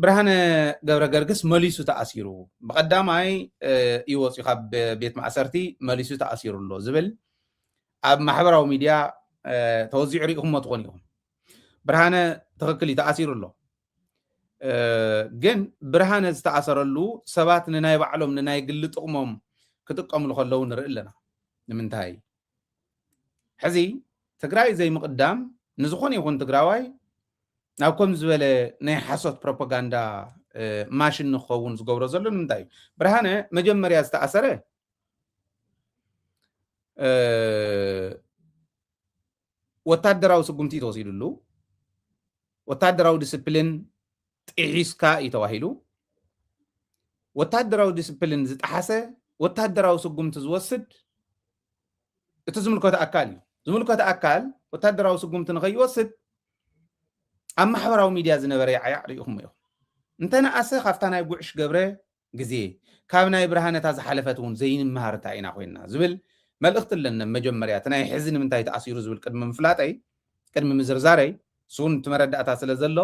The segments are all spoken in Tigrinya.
ብርሃነ ገብረ ገርግስ መሊሱ ተኣሲሩ ብቀዳማይ ይወፂ ካብ ቤት ማእሰርቲ መሊሱ ተኣሲሩ ኣሎ ዝብል ኣብ ማሕበራዊ ሚድያ ተወዚዑ ሪኢኹሞ ትኾኑ ኢኹም ብርሃነ ትኽክል ተኣሲሩ ኣሎ ግን ብርሃነ ዝተኣሰረሉ ሰባት ንናይ ባዕሎም ንናይ ግሊ ጥቕሞም ክጥቀምሉ ከለዉ ንርኢ ኣለና ንምንታይ ሕዚ ትግራይ ዘይምቅዳም ንዝኾነ ይኹን ትግራዋይ ናብ ከም ዝበለ ናይ ሓሶት ፕሮፓጋንዳ ማሽን ንኸውን ዝገብሮ ዘሎ ንምንታይ እዩ ብርሃነ መጀመርያ ዝተኣሰረ ወታደራዊ ስጉምቲ ተወሲዱሉ ወታደራዊ ዲስፕሊን ጥሒስካ እዩ ተባሂሉ ወታደራዊ ዲስፕሊን ዝጠሓሰ ወታደራዊ ስጉምቲ ዝወስድ እቲ ዝምልከቶ ኣካል እዩ ዝምልከቶ ኣካል ወታደራዊ ስጉምቲ ንኸይወስድ ኣብ ማሕበራዊ ሚድያ ዝነበረ ይዓያዕ ሪኢኹም ኢኹም እንተነኣሰ ካብታ ናይ ጉዕሽ ገብረ ግዜ ካብ ናይ ብርሃነታ ዝሓለፈት እውን ዘይንመሃርታ ኢና ኮይና ዝብል መልእኽቲ ኣለና መጀመርያ እቲ ናይ ሕዚ ንምንታይ ተኣሲሩ ዝብል ቅድሚ ምፍላጠይ ቅድሚ ምዝርዛረይ እሱን እቲ መረዳእታ ስለ ዘሎ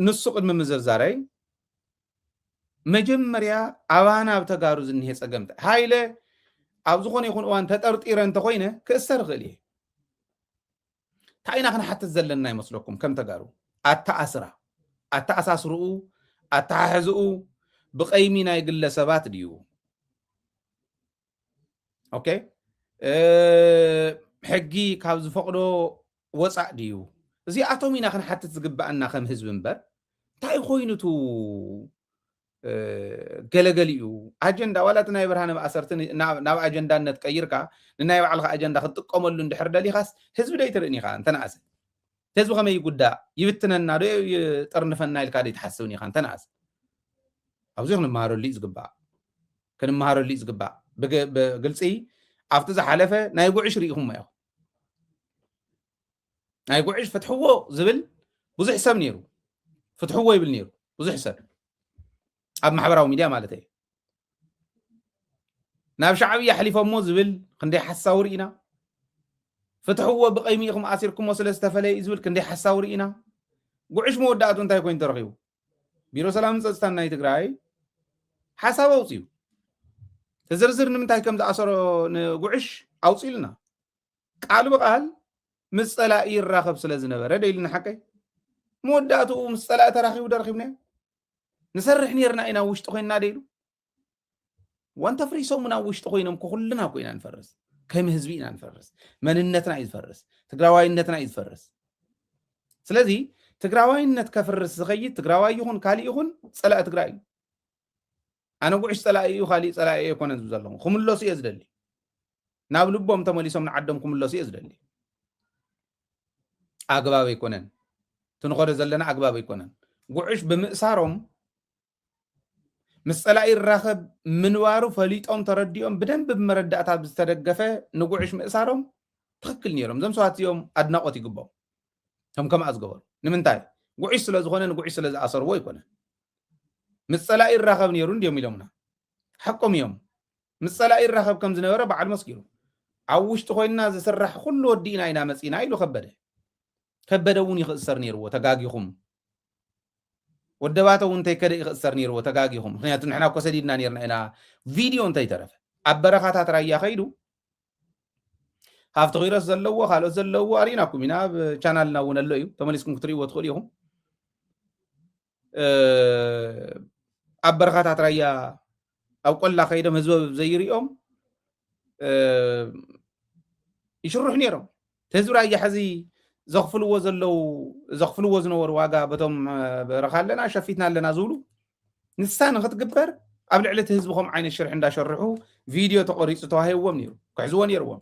ንሱ ቅድሚ ምዝርዛረይ መጀመርያ ኣባና ኣብ ተጋሩ ዝኒሄ ፀገምቲ ሃይለ ኣብ ዝኾነ ይኹን እዋን ተጠርጢረ እንተኮይነ ክእሰር ይኽእል እየ ታይና ክንሓትት ዘለና ይመስለኩም ከም ተጋሩ ኣተኣስራ ኣተኣሳስርኡ ኣተሓሕዝኡ ብቀይሚ ናይ ግለሰባት ድዩ ኦኬ ሕጊ ካብ ዝፈቅዶ ወፃእ ድዩ እዚኣቶም ኢና ክንሓትት ዝግባአና ከም ህዝቢ እምበር እንታይ ኮይኑቱ ገለገሊኡ ኣጀንዳ ዋላት ናይ ብርሃነ ማእሰርቲ ናብ ኣጀንዳነት ቀይርካ ንናይ ባዕልካ ኣጀንዳ ክትጥቀመሉ እንድሕር ደሊኻስ ህዝቢ ዶ ይትርእኒ ኢኻ እንተነኣሰ ህዝቢ ከመይ ይጉዳእ ይብትነና ዶ ይጠርንፈና ኢልካ ዶ ይትሓስብኒ ኢኻ እንተነኣሰ ኣብዚ ክንመሃረሉ እዩ ዝግባእ ክንመሃረሉ እዩ ዝግባእ ብግልፂ ኣብቲ ዝሓለፈ ናይ ጉዕሽ ርኢኹም ኢኹም ናይ ጉዕሽ ፍትሕዎ ዝብል ብዙሕ ሰብ ነይሩ ፍትሕዎ ይብል ነይሩ ብዙሕ ሰብ ኣብ ማሕበራዊ ሚድያ ማለት እዩ ናብ ሻዕብያ ሓሊፎሞ ዝብል ክንደይ ሓሳብ ርኢና ፍትሕዎ ብቀይሚ ኢኹም ኣሲርኩሞ ስለ ዝተፈለየ ዝብል ክንደይ ሓሳብ ርኢና ጉዕሽ መወዳእቱ እንታይ ኮይኑ ተረኺቡ ቢሮ ሰላምን ፀጥታን ናይ ትግራይ ሓሳብ ኣውፅዩ ተዝርዝር ንምንታይ ከም ዝኣሰሮ ንጉዕሽ ኣውፂሉና ቃል ብቃል ምስ ፀላኢ ይራኸብ ስለ ዝነበረ ደኢልና ሓቀይ መወዳእቱ ምስ ፀላኢ ተራኺቡ ደረኺብናዮ نسرح نيرنا إنا وش تخوينا ديلو وانت فريسو منا وش تخوينا كلنا كوينا نفرس كم هزبينا نفرس من النتنا يتفرس تقراواي النتنا يتفرس سلذي تقراواي النت كفرس زغيت تقراواي يخون كالي يخون صلاة تقراي أنا وعش صلاة يخالي صلاة يكون نزلهم خم الله سيزدلي نابلبهم تملي سمنا عدم خم الله سيزدلي أقباب يكونن تنقر زلنا أقباب يكونن وعش بمئسارهم مسألة الرخب منوارو فليتهم ترديهم بدن بمردات بسترجفة نقعش مئسارهم تخكل نيرهم زم ساعات يوم أدنى قتي قبوا هم كم أزجور نمنتاي وعش سلزخونه نقعش سلز أثر ويكونه مسألة الرخب نيرون ديوم يلومنا حقهم يوم مسألة الرخب كم زنورة بعد مسكيرو عوش تخوين ناس سرح كله الدين أين مسينا إلو خبده وني خسر نيرو تجاجيهم ودباتو انتي كده يخسر نيرو تقاقيهم خنياتو نحنا كسديدنا نيرنا انا فيديو انتي ترف عبرخاتات رايا خيدو هافتو غيرس زلو خالو زلو اريناكم هنا بشانلنا ونلو تمليسكم كتريو وتخليهم عبرخاتات رايا او قلا خيدم هزو زيريهم يشرح نيرو تهزو رايا حزي زغفلو وزنور واقع بتم برخالنا شفيتنا لنا زولو نستان خطقبر قبل علة هزبهم عين الشرح عندها شرحوه فيديو تقريص تواهيوه منيرو كعزوان يروه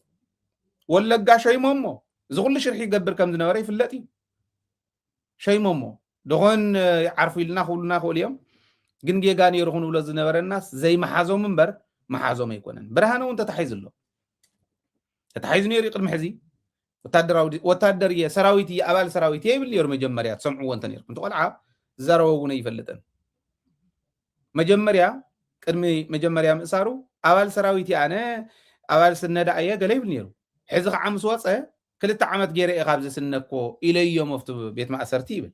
ولا قا شي مامو زغل شرح يقبر كم دنوري في اللاتي شي مامو دغون يعرفوا لنا خولنا اليوم جنجي قاني يروحون ولا زنور الناس زي ما حازو منبر ما حازو ما يكونن برهانو انت تحيز له تحيز نيري قدم حزي وتادريه سراويتي ابال سراويتي يبل يور مجمريا تسمعوا وانت نير كنت قلعه زراوغنا يفلطن مجمريا قدمي مجمريا مسارو ابال سراويتي انا ابال سندا ايه قال يبل نيرو حزق عمس وصه كلت عمت غير اخابز سنكو الى يوم مفتو بيت ما اثرتي يبل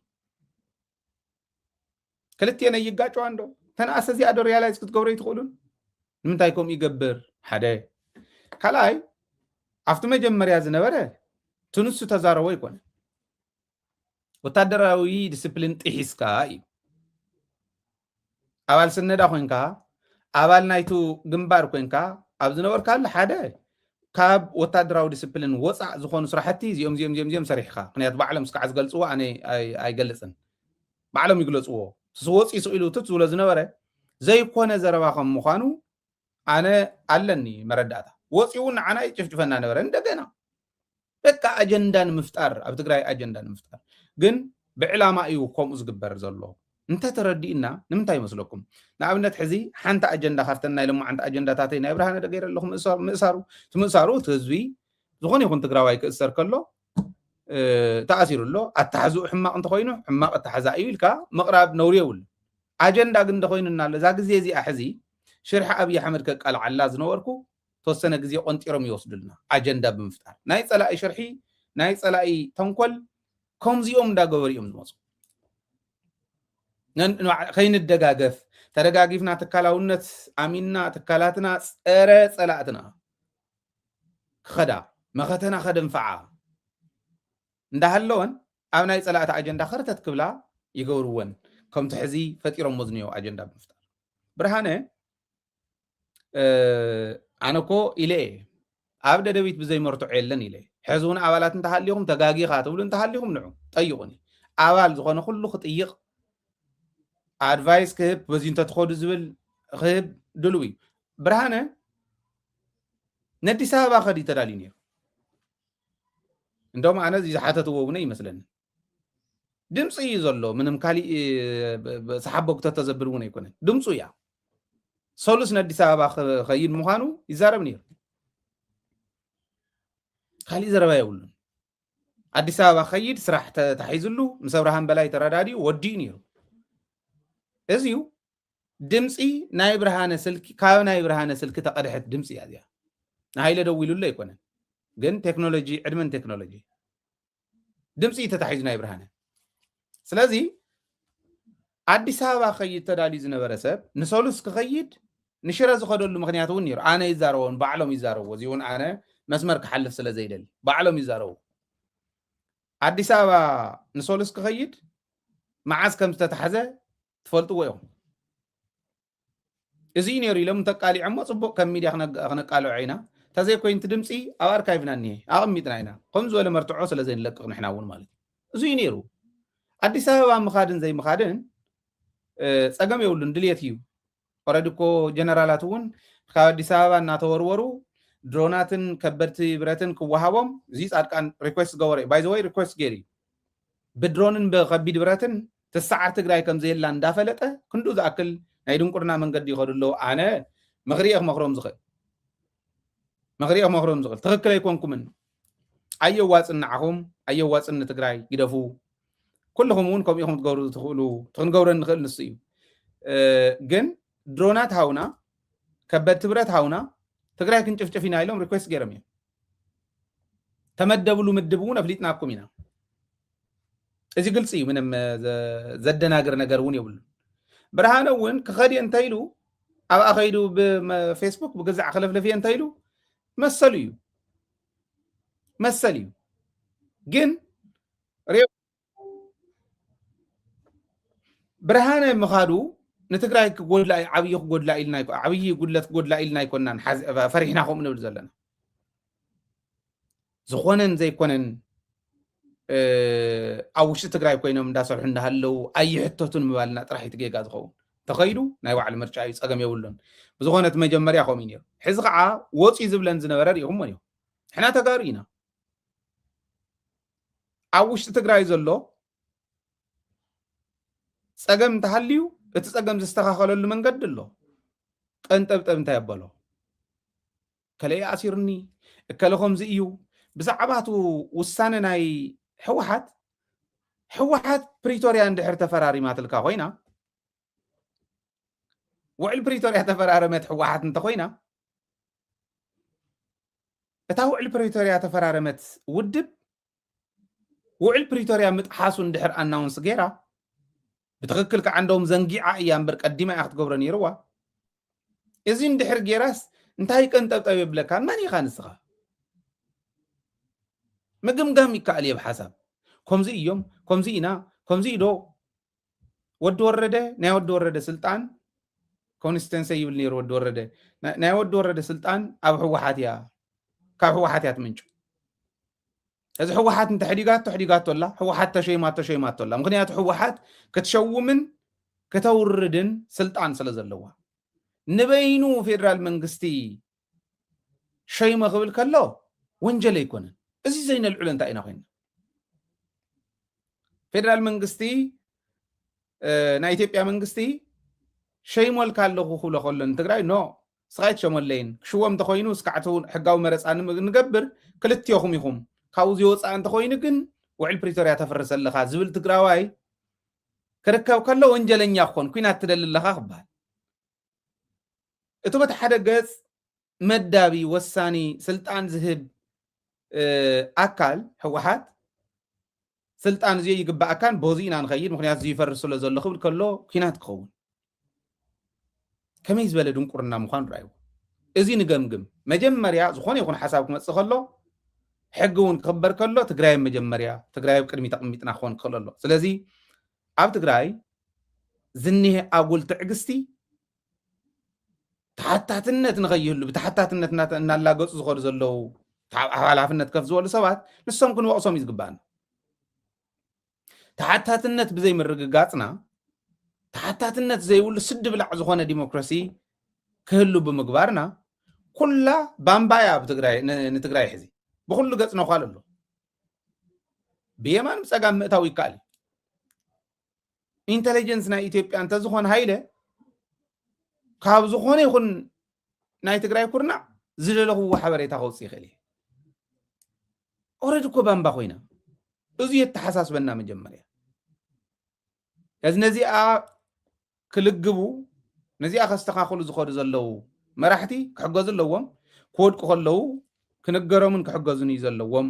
كلتينا يقاچو عنده تنأس زي ادو ريالايز كتغبري تقولون نمتايكم يقبر حدا كلاي after መጀመሪያ ዝነበረ ትንሱ ተዛረቦ ይኮነ ወታደራዊ ዲስፕሊን ጥሒስካ እዩ አባል ስነዳ ኮይንካ አባል ናይቱ ግንባር ኮይንካ ኣብ ዝነበርካሉ ሓደ ካብ ወታደራዊ ዲስፕሊን ወፃእ ዝኾኑ ስራሕቲ እዚኦም ሰሪሕካ ምክንያቱ ባዕሎም እስካዕ ዝገልፅዎ ኣነ ኣይገልፅን ባዕሎም ይግለፅዎ ስወፂ ስኢሉ ትዝብሎ ዝነበረ ዘይኮነ ዘረባ ከም ምዃኑ ኣነ ኣለኒ መረዳእታ ወፂውን ንዓና ይጭፍጭፈና ነበረ እንደገና በቃ አጀንዳን ምፍጣር ኣብ ትግራይ አጀንዳን ምፍጣር ግን ብዕላማ እዩ ከምኡ ዝግበር ዘሎ እንተ ተረዲእና ንምንታይ ይመስለኩም ንኣብነት ሕዚ ሓንቲ አጀንዳ ካፍተን ናይ ልምዓንቲ አጀንዳታት ናይ ብርሃነ ደገይረ ኣለኹ ምእሳሩ እቲ ህዝቢ ዝኾነ ይኹን ትግራዋይ ክእሰር ከሎ ተኣሲሩሎ ኣተሓዝኡ ሕማቕ እንተኮይኑ ሕማቕ ኣተሓዛ እዩ ኢልካ ምቕራብ ነውሪ የብሉ አጀንዳ ግን እንተኮይኑና ኣሎ እዛ ግዜ እዚኣ ሕዚ ሽርሒ ኣብዪ ኣሕመድ ከቃልዓላ ዝነበርኩ ተወሰነ ግዜ ቆንጢሮም ይወስዱልና አጀንዳ ብምፍጣር ናይ ፀላኢ ሽርሒ ናይ ፀላኢ ተንኮል ከምዚኦም እንዳገበሩ እዮም ዝመፁ ከይንደጋገፍ ተደጋጊፍና ትካላውነት ኣሚንና ትካላትና ፀረ ፀላእትና ክኸዳ መኸተና ከደንፈዓ እንዳሃለወን ኣብ ናይ ፀላእቲ አጀንዳ ከርተት ክብላ ይገብርወን ከምቲ ሕዚ ፈጢሮሞ ዝኒአው አጀንዳ ብምፍጣር ብርሃነ ኣነኮ ኢለ ኣብ ደደቢት ብዘይመርትዖ የለን ኢለ ሕዚ እውን ኣባላት እንተሃሊኹም ተጋጊኻ ትብሉ እንተሃሊኹም ንዑ ጠይቁኒ ኣባል ዝኾነ ኩሉ ክጥይቕ ኣድቫይስ ክህብ በዚ እንተትኸዱ ዝብል ክህብ ድልው እዩ ብርሃነ ነዲስ ኣበባ ኸዲ ተዳልዩ ነይሩ እንደውም ኣነ እዚ ዝሓተትዎ እውን ይመስለኒ ድምፂ እዩ ዘሎ ምንም ካሊእ ሰሓበኩቶ ተዘብል እውን ኣይኮነን ድምፁ እያ ሶሉስ ነዲስ ኣበባ ኸይድ ምዃኑ ይዛረብ ነይሩ ካሊእ ዘረባ የብሉን ኣዲስ ኣበባ ኸይድ ስራሕ ተታሒዙሉ ምስ ኣብርሃም በላይ ተረዳድዩ ወዲኡ ነይሩ እዚዩ ድምፂ ናይ ብርሃነ ስልኪ ካብ ናይ ብርሃነ ስልኪ ተቐድሐት ድምፂ እያ እዚኣ ንሃይለ ደው ኢሉሎ ኣይኮነን ግን ቴክኖሎጂ ዕድመን ቴክኖሎጂ ድምፂ ተታሒዙ ናይ ብርሃነ ስለዚ ኣዲስ ኣበባ ኸይድ ተዳልዩ ዝነበረ ሰብ ንሶሉስ ክኸይድ ንሽረ ዝኸደሉ ምክንያት እውን ነይሩ ኣነ ይዛረቦን ባዕሎም ይዛረብዎ እዚ እውን ኣነ መስመር ክሓልፍ ስለ ዘይደሊ ባዕሎም ይዛረቡ ኣዲስ ኣበባ ንሶሉስ ክኸይድ መዓዝ ከም ዝተታሕዘ ትፈልጥዎ ኢኹም እዚ ነይሩ ኢሎም ተቃሊዖሞ ፅቡቅ ከም ሚድያ ክነቃልዖ ኢና ተዘይኮይንቲ ድምፂ ኣብ ኣርካይቭና እኒሄ ኣቐሚጥና ኢና ከም ዝበለ መርትዖ ስለ ዘይንለቅቕ ንሕና እውን ማለት እዩ እዚ ነይሩ ኣዲስ ኣበባ ምኻድን ዘይምኻድን ፀገም የብሉን ድልየት እዩ ኦረዲ እኮ ጀነራላት እውን ካብ ኣዲስ ኣበባ እናተወርወሩ ድሮናትን ከበድቲ ብረትን ክወሃቦም እዚ ፃድቃን ሪኩዌስት ገበረ ባይ ዘ ወይ ሪኩዌስት ገይሩ ብድሮንን ብከቢድ ብረትን ተሰዓር ትግራይ ከም ዘየላ እንዳፈለጠ ክንዱ ዝኣክል ናይ ድንቁርና መንገዲ ይኸዱ ኣነ ምኽሪኤ ክመክሮም ዝኽእል ትኽክል ኣይኮንኩምን ኣየዋፅን ንዓኹም ኣየዋፅን ንትግራይ ይደፉ ኩልኹም እውን ከምኡ ኢኹም ትገብሩ ትኽእሉ ክንገብረን ንኽእል ንሱ እዩ ግን ድሮናት ሃውና ከበድቲ ብረት ሃውና ትግራይ ክንጭፍጭፍ ኢና ኢሎም ሪኩዌስት ገይሮም እዮም ተመደብሉ ምድብ እውን ኣፍሊጥናኩም ኢና እዚ ግልፂ እዩ ምንም ዘደናግር ነገር እውን የብሉ ብርሃነ እውን ክኸድየ እንተኢሉ ኣብኣ ኸይዱ ብፌስቡክ ብግዛዕ ክለፍለፍየ እንተኢሉ መሰል እዩ ግን ብርሃነ ምኻዱ ንትግራይ ክጎድላ ዓብዪ ጉድለት ክጎድላ ኢልና ኣይኮናን ፈሪሕና ከምኡ ንብል ዘለና ዝኾነን ዘይኮነን ኣብ ውሽጢ ትግራይ ኮይኖም እንዳሰርሑ እንዳሃለው ኣይሕተቱን ምባልና ጥራሕ እቲ ጌጋ ዝኸውን ተኸይዱ ናይ ባዕሉ ምርጫ እዩ ፀገም የብሉን ብዝኾነት መጀመርያ ከምኡ ነይሩ ሕዚ ከዓ ወፂ ዝብለን ዝነበረ ሪኢኹምዎ እዮም ሕና ተጋሩ ኢና ኣብ ውሽጢ ትግራይ ዘሎ ፀገም እንተሃልዩ እቲ ፀገም ዝስተኻኸለሉ መንገዲ ኣሎ ቀንጠብጠብ እንታይ ኣበሎ ከለይ ኣሲሩኒ እከለ ከምዚ እዩ ብዛዕባቱ ውሳነ ናይ ሕወሓት ፕሪቶርያ እንድሕር ተፈራሪማትልካ ኮይና ውዕል ፕሪቶርያ ተፈራረመት ሕወሓት እንተኮይና እታ ውዕል ፕሪቶርያ ተፈራረመት ውድብ ውዕል ፕሪቶርያ ምጥሓሱ እንድሕር ኣናውንስ ገይራ بتخكل كعندهم زنقيعة أيام برقديمة أخت قبر نيروا إذن دحر جيراس انتهي كنت طيب لك ماني خانسها مقام يكالي بحسب كمزي يوم كمزي إنا كمزي دو ود ورده نا ود ورده سلطان كونستنس يبلنير ود ورده نا ود ورده سلطان أب حوحاتيا كاب حوحاتيات منجو إذا حوحات انت حديقات ولا حوحات تشيمات ولا مغنيات حوحات كتشو من كتوردن سلطان سلزلوا نبينو فيدرال منغستي شيء ما قبل كله وانجل يكون ازي زين العلن تاعنا خين فيدرال منغستي نا ايثيوبيا منغستي شيء مول كالو خلو خلن تግራይ ኖ ስቃይት ሸመለይን ክሽወም ተኮይኑ ስካዕቱ ሕጋዊ መረፃን ንገብር ክልትዮም ይኹም ካብኡ ዝወፃ እንተ ኮይኑ ግን ውዕል ፕሪቶሪያ ተፈረሰለኻ ዝብል ትግራዋይ ክርከብ ከሎ ወንጀለኛ ክኾን ኩናት ትደልለኻ ክባል እቱ በቲ ሓደ ገጽ መዳቢ ወሳኒ ስልጣን ዝህብ ኣካል ህወሓት ስልጣን እዚ ይግባእካን ቦዚና ንኸይድ ምክንያት እዚ ይፈርስ ስለ ዘሎ ክብል ከሎ ኩናት ክኸውን ከመይ ዝበለ ድንቁርና ምዃን ራእዩ እዚ ንገምግም መጀመርያ ዝኾነ ይኹን ሓሳብ ክመጽእ ከሎ ሕጊ እውን ክኽበር ከሎ ትግራይ መጀመርያ ትግራይ ቅድሚ ተቐሚጥና ክኾን ክኽእል ኣሎ ስለዚ ኣብ ትግራይ ዝኒሄ ኣጉል ትዕግስቲ ተሓታትነት ንኸይህሉ ብተሓታትነት እናላገፁ ዝኸዱ ዘለው ሓላፍነት ከፍ ዝበሉ ሰባት ንሶም ክንወቕሶም እዩ ዝግባአና ተሓታትነት ብዘይምርግጋፅና ተሓታትነት ዘይብሉ ስድ ብላዕ ዝኾነ ዲሞክራሲ ክህሉ ብምግባርና ኩላ ባምባያ ብትግራይ ንትግራይ ሕዚ ብኩሉ ገጽ ነኳል ኣሎ ብየማን ብፀጋም ምእታው ይከኣል ኢንተሊጀንስ ናይ ኢትዮጵያ እንተዝኾነ ሃይለ ካብ ዝኾነ ይኹን ናይ ትግራይ ኩርናዕ ዝደለኽዎ ሓበሬታ ከውፅእ ይኽእል እየ ኦረዲ እኮ ባምባ ኮይና እዚ የተሓሳስበና መጀመርያ እዚ ነዚኣ ክልግቡ ነዚኣ ከስተኻኽሉ ዝኸዱ ዘለው መራሕቲ ክሕገዙ ኣለዎም ክወድቁ ከለው ክንገሮምን ክሕገዙን እዩ ዘለዎም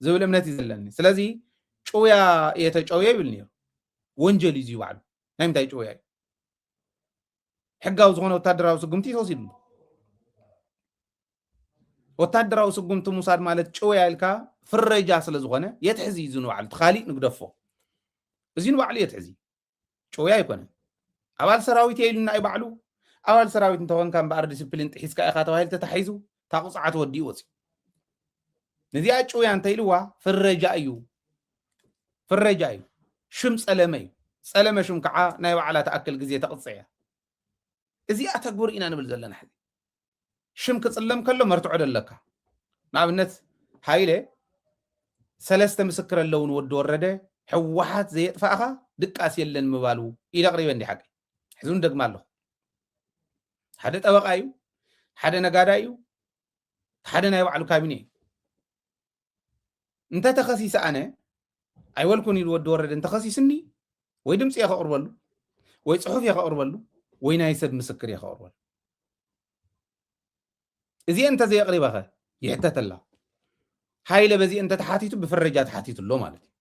ዝብል እምነት እዩ ዘለኒ ስለዚ ጭውያ የተጨውየ ይብል ነይሩ ወንጀል እዩ ባዕሉ ናይ ምንታይ ጭውያ እዩ ሕጋዊ ዝኾነ ወታደራዊ ስጉምቲ ተወሲድሉ ወታደራዊ ስጉምቲ ሙሳድ ማለት ጭውያ ኢልካ ፍረጃ ስለ ዝኾነ የትሕዚ እዩ ዝንባዕሉ ተኻሊእ ንግደፎ እዚ ንባዕሉ የትሕዚ ጭውያ ኣይኮነን ኣባል ሰራዊት የኢሉና እዩ ባዕሉ ኣባል ሰራዊት እንተኾንካ እምበኣር ዲስፕሊን ጥሒዝካ ኢኻ ተባሂሉ ተታሒዙ ታቁፅዓት ወዲኡ ወፂኡ ነዚኣ ጭውያ እንተኢልዋ ፍረጃ እዩ ሽም ፀለመ እዩ ፀለመ ሽም ከዓ ናይ ባዕላ ተኣክል ግዜ ተቕፅዕ እያ እዚኣ ተግብር ኢና ንብል ዘለና ሕዚ ሽም ክፅለም ከሎ መርትዖ ደለካ ንኣብነት ሃይለ ሰለስተ ምስክር ኣለውን ወዲ ወረደ ሕወሓት ዘየጥፋእኻ ድቃስ የለን ምባሉ ኢለ ኣቕሪበ እንዲ ሓቂ ሕዙን ደግማ ኣለኹ ሓደ ጠበቃ እዩ ሓደ ነጋዳ እዩ ሓደ ናይ ባዕሉ ካቢነ እዩ እንተተኸሲሰ ኣነ ኣይወልኩን ኢሉ ወዲ ወረደ እንተኸሲስኒ ወይ ድምፂ እየ ከቕርበሉ ወይ ፅሑፍ እየ ከቕርበሉ ወይ ናይ ሰብ ምስክር እየ ከቕርበሉ እዚአ እንተዘየቕሪበኸ ይሕተት ኣላ ሃይለ በዚአ እንተተሓቲቱ ብፍረጃ ተሓቲቱ ኣሎ ማለት እዩ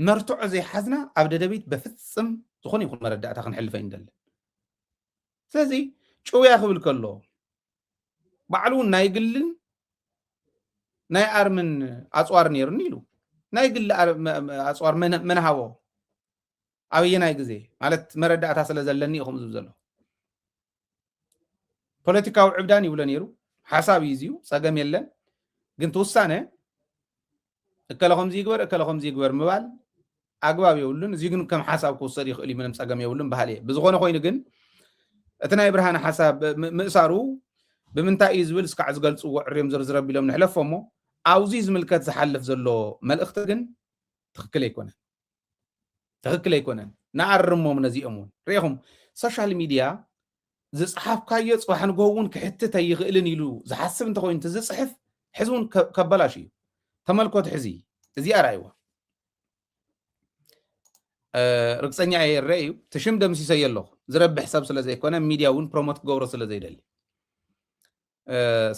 መርትዖ ዘይሓዝና ኣብ ደደቢት በፍፅም ዝኾነ ይኹን መረዳእታ ክንሕልፈ ይንደለን ስለዚ ጭውያ ክብል ከሎ ባዕሉ ናይ ግልን ናይ ኣርምን ኣፅዋር ነይሩኒ ኢሉ ናይ ግሊ ኣፅዋር መንሃቦ ኣብየናይ ግዜ ማለት መረዳእታ ስለ ዘለኒ ኢኹም ዝብ ዘሎ ፖለቲካዊ ዕብዳን ይብሎ ነይሩ ሓሳብ እዩ እዚዩ ፀገም የለን ግን ትውሳነ እከለ ከምዚ ይግበር ምባል ኣግባብ የብሉን እዚ ግን ከም ሓሳብ ክውሰድ ይኽእል እዩ ምንም ፀገም የብሉን ባህል እየ ብዝኾነ ኮይኑ ግን እቲ ናይ ብርሃን ሓሳብ ምእሳሩ ብምንታይ እዩ ዝብል እስካዕ ዝገልፅዎ ዕርዮም ዝርዝር ኣቢሎም ንሕለፎ እሞ ኣብዚ ዝምልከት ዝሓልፍ ዘሎ መልእኽቲ ግን ትኽክል ኣይኮነን ንኣርሞም ነዚኦም እውን ርኢኹም ሶሻል ሚድያ ዝፅሓፍካዮ ፅባሕ ንጎ እውን ክሕትት ኣይኽእልን ኢሉ ዝሓስብ እንተኮይኑ ዝፅሕፍ ሕዚ እውን ከበላሽ እዩ ተመልኮት ሕዚ እዚኣ ራእይዋ ርግፀኛ እየ ይርአ እዩ ትሽም ደምሲሰየ ኣለኹ ዝረብሕ ሰብ ስለ ዘይኮነ ሚድያ እውን ፕሮሞት ክገብሮ ስለ ዘይደሊ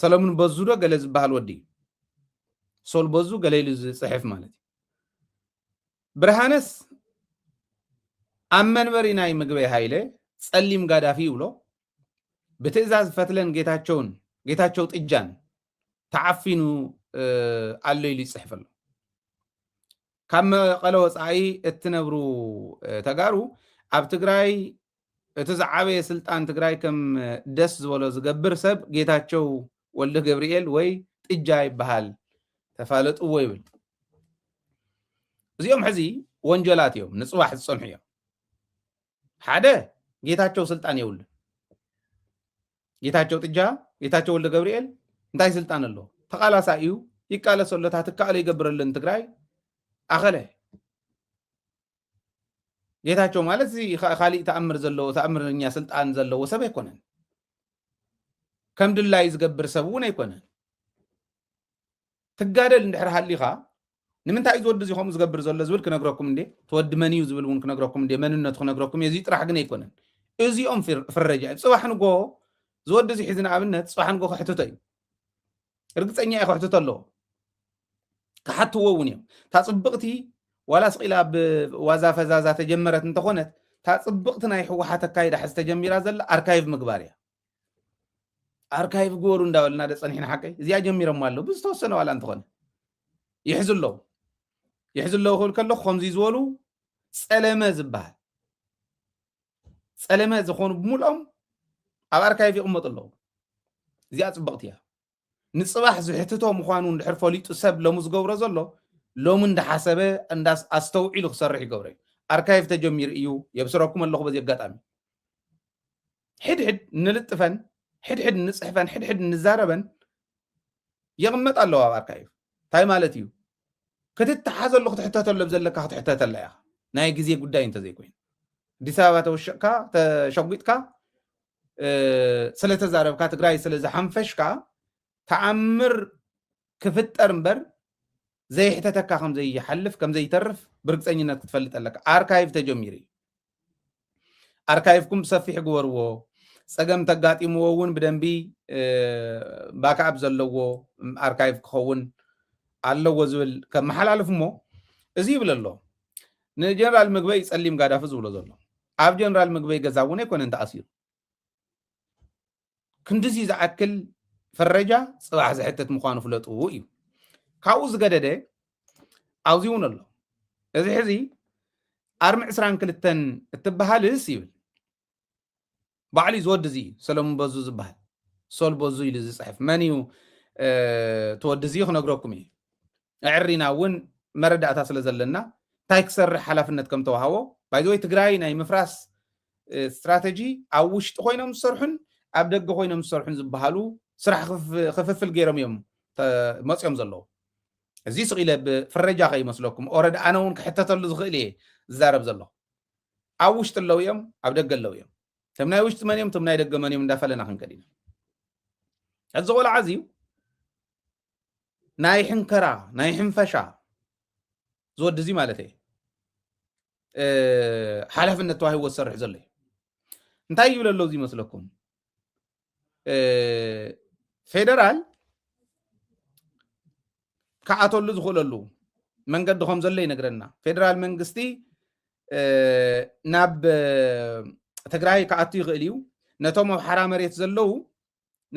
ሰሎሙን በዙ ዶ ገለ ዝበሃል ወዲ እዩ ሶል በዙ ገለ ኢሉ ዝፅሕፍ ማለት እዩ ብርሃነስ አመን በሪናይ ምግበይ ኃይለ ጸሊም ጋዳፊ ብሎ በትእዛዝ ፈትለን ጌታቸው ጥጃን ተዓፊኑ አሎ ኢሉ ይጽሕፍ ኣሎ ካብ መቐለ ወፃኢ እትነብሩ ተጋሩ ኣብ ትግራይ እቲ ዝዓበየ ስልጣን ትግራይ ከም ደስ ዝበሎ ዝገብር ሰብ ጌታቸው ወልደ ገብርኤል ወይ ጥጃ ይበሃል ተፋለጥዎ ይብል እዚኦም ሕዚ ወንጀላት እዮም ንጽባሕ ዝጸንሑ እዮም ሓደ ጌታቸው ስልጣን የውል ጌታቸው ጥጃ ጌታቸው ወልደ ገብርኤል እንታይ ስልጣን ኣሎ ተቃላሳ እዩ ይቃለስ ኣሎ ትካለ ይገብረልን ትግራይ ኣኸለ ጌታቸው ማለት ካሊእ ተኣምርኛ ስልጣን ዘለዎ ሰብ ኣይኮነን ከም ድላይ ዝገብር ሰብ እውን ኣይኮነን ትጋደል እንድሕር ሃሊኻ ንምንታይ ዝወዲ እዚ ከምኡ ዝገብር ዘሎ ዝብል ክነግረኩም እንዴ ተወዲ መን እዩ ዝብል እውን ክነግረኩም እንዴ መንነቱ ክነግረኩም እዚ ጥራሕ ግን ኣይኮነን እዚኦም ፍረጃ ጽባሕ ንጎ ዝወዲ እዚ ሒዝና ኣብነት ጽባሕ ንጎ ክሕትቶ እዩ ርግፀኛ እዩ ክሕትቶ ኣለዎ ክሓትዎ እውን እዮም ታጽብቕቲ ዋላ ስቂላ ብዋዛ ፈዛዛ ተጀመረት እንተኾነት ታጽብቕቲ ናይ ሕወሓት ኣካይዳ ሕዝ ተጀሚራ ዘላ ኣርካይቭ ምግባር እያ ኣርካይቭ ግበሩ እንዳበልና ደፀኒሕና ሓቀይ እዚኣ ጀሚሮም ኣለዉ ብዝተወሰነ ዋላ እንተኾነ ይሕዝ ኣለዉ ክብል ከለኹ ከምዚ ዝበሉ ጸለመ ዝበሃል ጸለመ ዝኾኑ ብምልኦም ኣብ ኣርካይቭ ይቕመጡ ኣለዉ እዚኣ ጽብቕቲ እያ ንጽባሕ ዝሕትቶ ምዃኑ እንድሕር ፈሊጡ ሰብ ሎሙ ዝገብሮ ዘሎ ሎሙ እንዳሓሰበ ኣስተውዒሉ ክሰርሕ ይገብሮ እዩ ኣርካይቭ ተጀሚር እዩ የብስረኩም ኣለኹ በዚ ኣጋጣሚ ሕድሕድ ንልጥፈን ሕድሕድ ንጽሕፈን ሕድሕድ ንዛረበን ይቕመጥ ኣለዎ ኣብ ኣርካይቭ እንታይ ማለት እዩ ክትተሓዘሉ ክትሕተተሉ ዘለካ ክትሕተተላ ኢኻ ናይ ግዜ ጉዳይ እንተዘይኮይኑ ኣዲስ ኣበባ ተወሸቕካ ተሸጒጥካ ስለተዛረብካ ትግራይ ስለዝሓንፈሽካ ተኣምር ክፍጠር እምበር ዘይሕተተካ ከም ዘይሓልፍ ከም ዘይተርፍ ብርግፀኝነት ክትፈልጥ ኣለካ ኣርካይቭ ተጀሚሩ እዩ ኣርካይቭኩም ብሰፊሕ ግበርዎ ፀገም ተጋጢምዎ እውን ብደንቢ ባክኣፕ ዘለዎ ኣርካይቭ ክኸውን ኣለዎ ዝብል ከመሓላልፍ እሞ እዚ ይብል ኣሎ ንጀነራል ምግበይ ጸሊም ጋዳፊ ዝብሎ ዘሎ ኣብ ጀነራል ምግበይ ገዛ እውን ኣይኮነን ተኣሲሩ ክንድዚ ዝኣክል ፍረጃ ጽባሕ ዝሕተት ምዃኑ ፍለጡ እዩ ካብኡ ዝገደደ ኣብዚ እውን ኣሎ እዚ ሕዚ ኣርሚ 22 እትበሃልስ ይብል ባዕሉ ዝወዲ እዚ ሰሎሞን በዙ ዝበሃል ሶል በዙ ኢሉ ዝፅሕፍ መን እዩ ተወዲ እዚ ክነግረኩም እየ ኣዕሪና እውን መረዳእታ ስለ ዘለና እንታይ ክሰርሕ ሓላፍነት ከም ተዋሃቦ ባይዘወይ ትግራይ ናይ ምፍራስ ስትራቴጂ ኣብ ውሽጢ ኮይኖም ዝሰርሑን ኣብ ደገ ኮይኖም ዝሰርሑን ዝበሃሉ ስራሕ ክፍፍል ገይሮም እዮም መፅኦም ዘለዉ እዚ ስቂለ ብፍረጃ ከይመስለኩም ኦረዲ ኣነ እውን ክሕተተሉ ዝኽእል እየ ዝዛረብ ዘሎ ኣብ ውሽጢ ኣለዉ እዮም ኣብ ደገ ኣለዉ እዮም ቶም ናይ ውሽጢ መን እዮም ቶም ናይ ደገ መን እዮም እንዳፈለና ክንከድ ኢና እዚ ቆልዓ እዚ ናይ ሕንከራ ናይ ሕንፈሻ ዝወዲ እዚ ማለት እየ ሓላፍነት ተዋሂቦ ዝሰርሕ ዘሎ እዩ እንታይ ይብል ኣሎ እዚ ይመስለኩም ፌደራል ከኣተሉ ዝኽእለሉ መንገዲ ከም ዘሎ ይነግረና ፌደራል መንግስቲ ናብ ትግራይ ከኣቱ ይኽእል እዩ ነቶም ኣብ ሓራ መሬት ዘለዉ